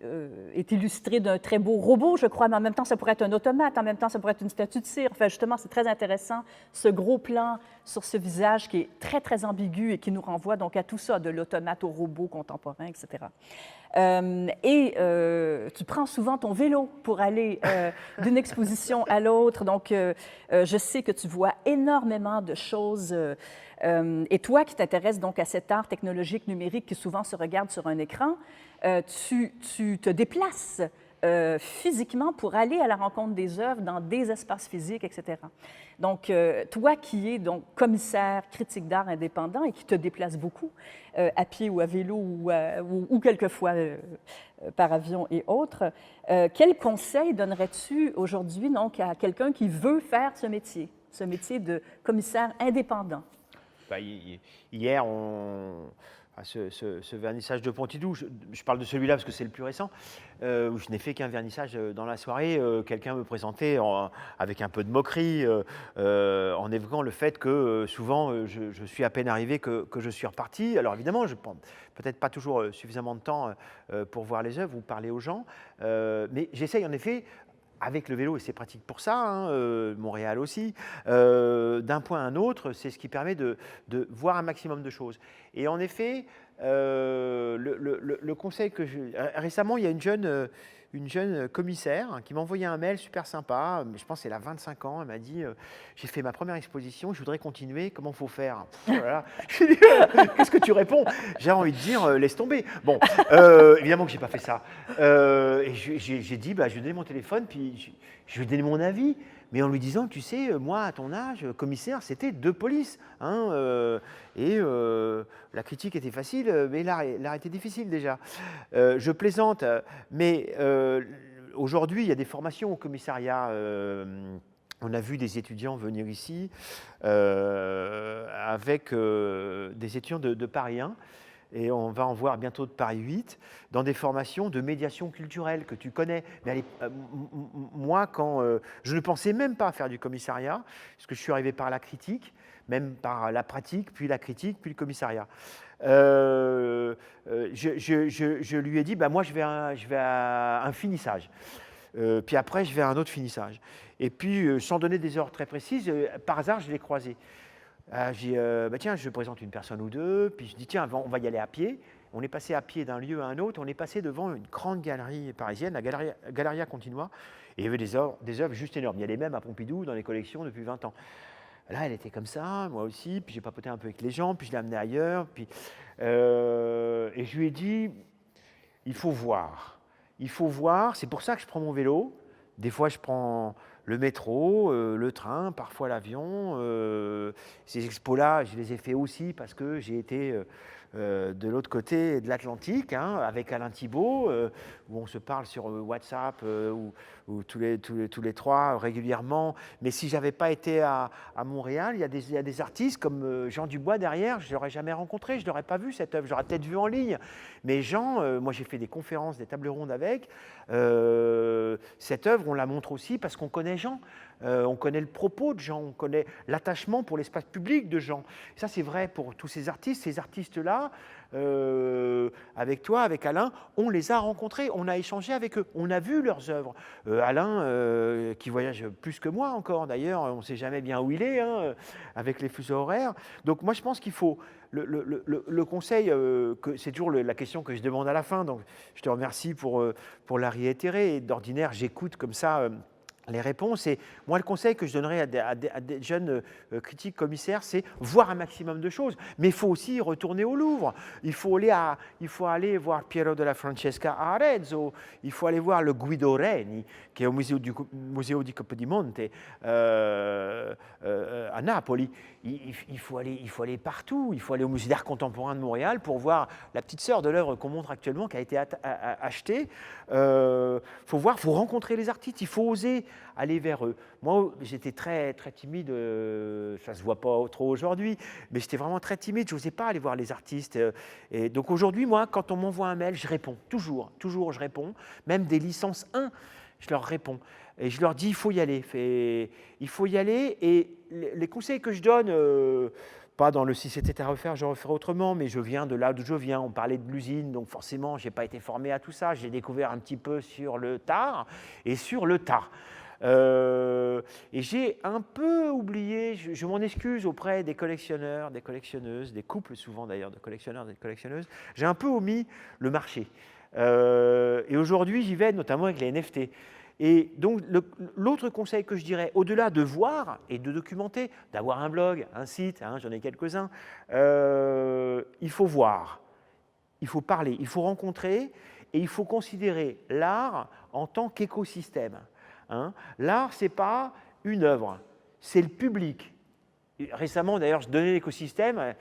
est illustré d'un très beau robot, je crois, mais en même temps, ça pourrait être un automate, en même temps, ça pourrait être une statue de cire. Enfin, justement, c'est très intéressant, ce gros plan sur ce visage qui est très, très ambigu et qui nous renvoie donc à tout ça, de l'automate au robot contemporain, etc. Tu prends souvent ton vélo pour aller d'une exposition à l'autre. Donc, je sais que tu vois énormément de choses. Et toi qui t'intéresses donc à cet art technologique numérique qui souvent se regarde sur un écran, tu te déplaces physiquement pour aller à la rencontre des œuvres dans des espaces physiques, etc. Donc, toi qui es donc commissaire critique d'art indépendant et qui te déplace beaucoup à pied ou à vélo ou quelquefois par avion et autres, quel conseil donnerais-tu aujourd'hui donc à quelqu'un qui veut faire ce métier de commissaire indépendant? Hier, ce vernissage de Pontidou, je parle de celui-là parce que c'est le plus récent, où je n'ai fait qu'un vernissage dans la soirée. Quelqu'un me présentait avec un peu de moquerie, en évoquant le fait que souvent je suis à peine arrivé que je suis reparti. Alors évidemment, je prends peut-être pas toujours suffisamment de temps pour voir les œuvres ou parler aux gens, mais j'essaye en effet, avec le vélo, et c'est pratique pour ça, hein, Montréal aussi, d'un point à un autre, c'est ce qui permet de voir un maximum de choses. Et en effet, le conseil que récemment, il y a une jeune commissaire qui m'a envoyé un mail super sympa, je pense qu'elle a 25 ans, elle m'a dit j'ai fait ma première exposition, je voudrais continuer, comment il faut faire? Voilà. Je lui ai dit qu'est-ce que tu réponds? J'ai envie de dire laisse tomber. Bon, évidemment que je n'ai pas fait ça. Et j'ai dit, je lui ai donné mon téléphone, puis je lui ai donné mon avis, mais en lui disant, tu sais, moi, à ton âge, commissaire, c'était de police. Hein, la critique était facile, mais l'art était difficile déjà. Je plaisante, mais aujourd'hui, il y a des formations au commissariat. On a vu des étudiants venir ici avec des étudiants de Paris 1. Et on va en voir bientôt de Paris 8, dans des formations de médiation culturelle que tu connais. Mais moi, quand je ne pensais même pas faire du commissariat, parce que je suis arrivé par la critique, même par la pratique, puis la critique, puis le commissariat. Je lui ai dit, moi je vais à un finissage. Puis après, je vais à un autre finissage. Et puis, sans donner des heures très précises, par hasard, je l'ai croisé. J'ai dit, tiens, je présente une personne ou deux, puis je dis, tiens, on va y aller à pied. On est passé à pied d'un lieu à un autre, on est passé devant une grande galerie parisienne, la Galleria Continua, et il y avait des œuvres juste énormes. Il y a les mêmes à Pompidou dans les collections depuis 20 ans. Là, elle était comme ça, moi aussi, puis j'ai papoté un peu avec les gens, puis je l'ai amenée ailleurs, puis, et je lui ai dit, il faut voir, c'est pour ça que je prends mon vélo. Des fois, je prends le métro, le train, parfois l'avion. Ces expos-là, je les ai fait aussi parce que j'ai été de l'autre côté de l'Atlantique, hein, avec Alain Thibault, où on se parle sur WhatsApp, ou tous les trois régulièrement. Mais si je n'avais pas été à Montréal, il y a des artistes comme Jean Dubois derrière, je ne l'aurais jamais rencontré, je n'aurais pas vu cette œuvre, j'aurais peut-être vu en ligne. Mais Jean, moi j'ai fait des conférences, des tables rondes avec. Cette œuvre, on la montre aussi parce qu'on connaît Jean. On connaît le propos de Jean, on connaît l'attachement pour l'espace public de Jean. Et ça, c'est vrai pour tous ces artistes-là, avec toi, avec Alain, on les a rencontrés, on a échangé avec eux, on a vu leurs œuvres. Alain, qui voyage plus que moi encore d'ailleurs, on ne sait jamais bien où il est, hein, avec les fuseaux horaires. Donc moi, je pense qu'il faut... Le conseil, c'est toujours la question que je demande à la fin, donc je te remercie pour la réitérer. Et d'ordinaire, j'écoute comme ça les réponses. Et moi, le conseil que je donnerais à des jeunes critiques commissaires, c'est voir un maximum de choses. Mais il faut aussi retourner au Louvre. Il faut aller voir Piero della Francesca à Arezzo. Il faut aller voir le Guido Reni, qui est au Museo di Capodimonte à Napoli. Il faut aller partout. Il faut aller au Musée d'art contemporain de Montréal pour voir la petite sœur de l'œuvre qu'on montre actuellement, qui a été achetée. Faut rencontrer les artistes. Il faut oser aller vers eux. Moi, j'étais très, très timide, ça ne se voit pas trop aujourd'hui, mais j'étais vraiment très timide, je n'osais pas aller voir les artistes. Et donc aujourd'hui, moi, quand on m'envoie un mail, je réponds, toujours je réponds, même des licences 1, je leur réponds. Et je leur dis, il faut y aller. Et les conseils que je donne, pas dans le si c'était à refaire, je referais autrement, mais je viens de là d'où je viens. On parlait de l'usine, donc forcément, je n'ai pas été formé à tout ça. J'ai découvert un petit peu sur le tard et sur le tas. Et j'ai un peu oublié, je m'en excuse auprès des collectionneurs, des collectionneuses, des couples souvent d'ailleurs de collectionneurs et de collectionneuses, j'ai un peu omis le marché. Et aujourd'hui, j'y vais notamment avec les NFT. Et donc, l'autre conseil que je dirais, au-delà de voir et de documenter, d'avoir un blog, un site, hein, j'en ai quelques-uns, il faut voir, il faut parler, il faut rencontrer et il faut considérer l'art en tant qu'écosystème. Hein. L'art, ce n'est pas une œuvre, c'est le public. Et récemment, d'ailleurs, je donnais l'écosystème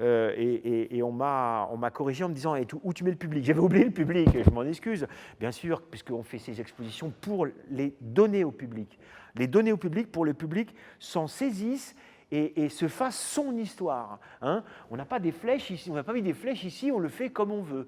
et on m'a corrigé en me disant où tu mets le public. J'avais oublié le public, je m'en excuse. Bien sûr, puisqu'on fait ces expositions pour les donner au public. Les donner au public pour que le public s'en saisisse et se fasse son histoire. Hein. On n'a pas des flèches ici, on n'a pas mis des flèches ici, on le fait comme on veut.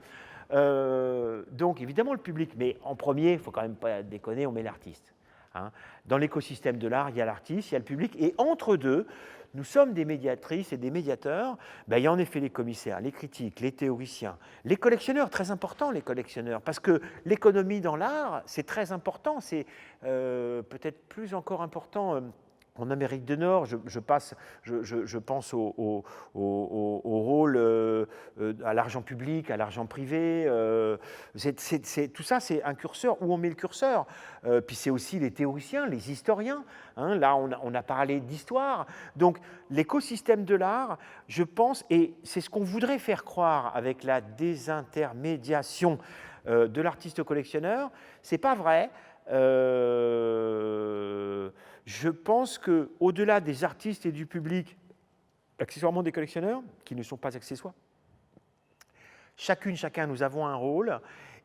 Donc évidemment le public, mais en premier, il ne faut quand même pas déconner, on met l'artiste. Hein. Dans l'écosystème de l'art, il y a l'artiste, il y a le public, et entre deux, nous sommes des médiatrices et des médiateurs. Ben, il y a en effet les commissaires, les critiques, les théoriciens, les collectionneurs, très important les collectionneurs, parce que l'économie dans l'art, c'est très important, c'est peut-être plus encore important. En Amérique du Nord, je pense au rôle, à l'argent public, à l'argent privé. Tout ça, c'est un curseur, où on met le curseur. Puis c'est aussi les théoriciens, les historiens. Hein, là, on a parlé d'histoire. Donc, l'écosystème de l'art, je pense, et c'est ce qu'on voudrait faire croire avec la désintermédiation de l'artiste collectionneur, c'est pas vrai. Je pense qu'au-delà des artistes et du public, accessoirement des collectionneurs, qui ne sont pas accessoires, chacun, nous avons un rôle.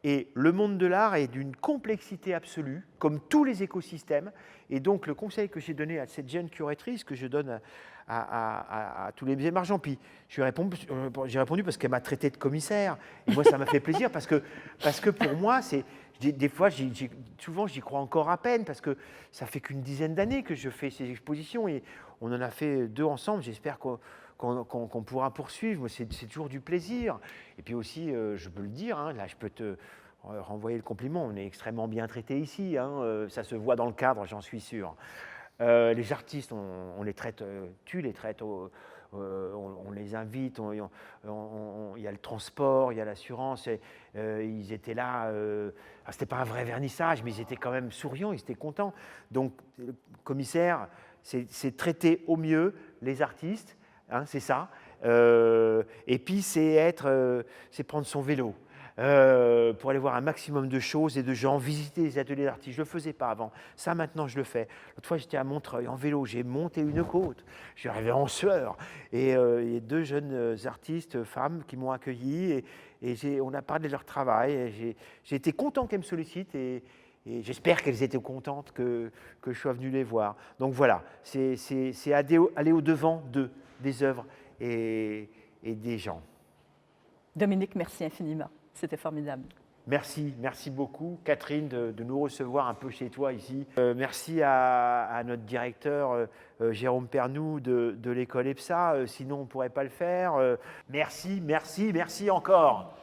Et le monde de l'art est d'une complexité absolue, comme tous les écosystèmes. Et donc, le conseil que j'ai donné à cette jeune curatrice, que je donne à tous les émergents, puis j'ai répondu parce qu'elle m'a traité de commissaire. Et moi, ça m'a fait plaisir parce que pour moi, c'est... Des fois, souvent, j'y crois encore à peine parce que ça fait qu'une dizaine d'années que je fais ces expositions et on en a fait 2 ensemble. J'espère qu'on pourra poursuivre. C'est toujours du plaisir. Et puis aussi, je peux le dire, hein, là, je peux te renvoyer le compliment. On est extrêmement bien traités ici. Hein, ça se voit dans le cadre, j'en suis sûr. Les artistes, on les traite, tu les traites on les invite, il y a le transport, il y a l'assurance, ils étaient là, c'était pas un vrai vernissage, mais ils étaient quand même souriants, ils étaient contents. Donc, le commissaire, c'est traiter au mieux les artistes, hein, c'est ça. Et puis, c'est prendre son vélo. Pour aller voir un maximum de choses et de gens, visiter les ateliers d'artistes. Je ne le faisais pas avant. Ça, maintenant, je le fais. L'autre fois, j'étais à Montreuil en vélo. J'ai monté une côte. Je suis arrivé en sueur. Et il y a 2 jeunes artistes, femmes, qui m'ont accueilli. Et on a parlé de leur travail. J'ai été content qu'elles me sollicitent. Et j'espère qu'elles étaient contentes que je sois venu les voir. Donc voilà, c'est aller au-devant des œuvres et des gens. Dominique, merci infiniment. C'était formidable. Merci beaucoup Catherine de nous recevoir un peu chez toi ici. Merci à notre directeur Jérôme Pernoud de l'école EPSA, sinon on ne pourrait pas le faire. Merci encore.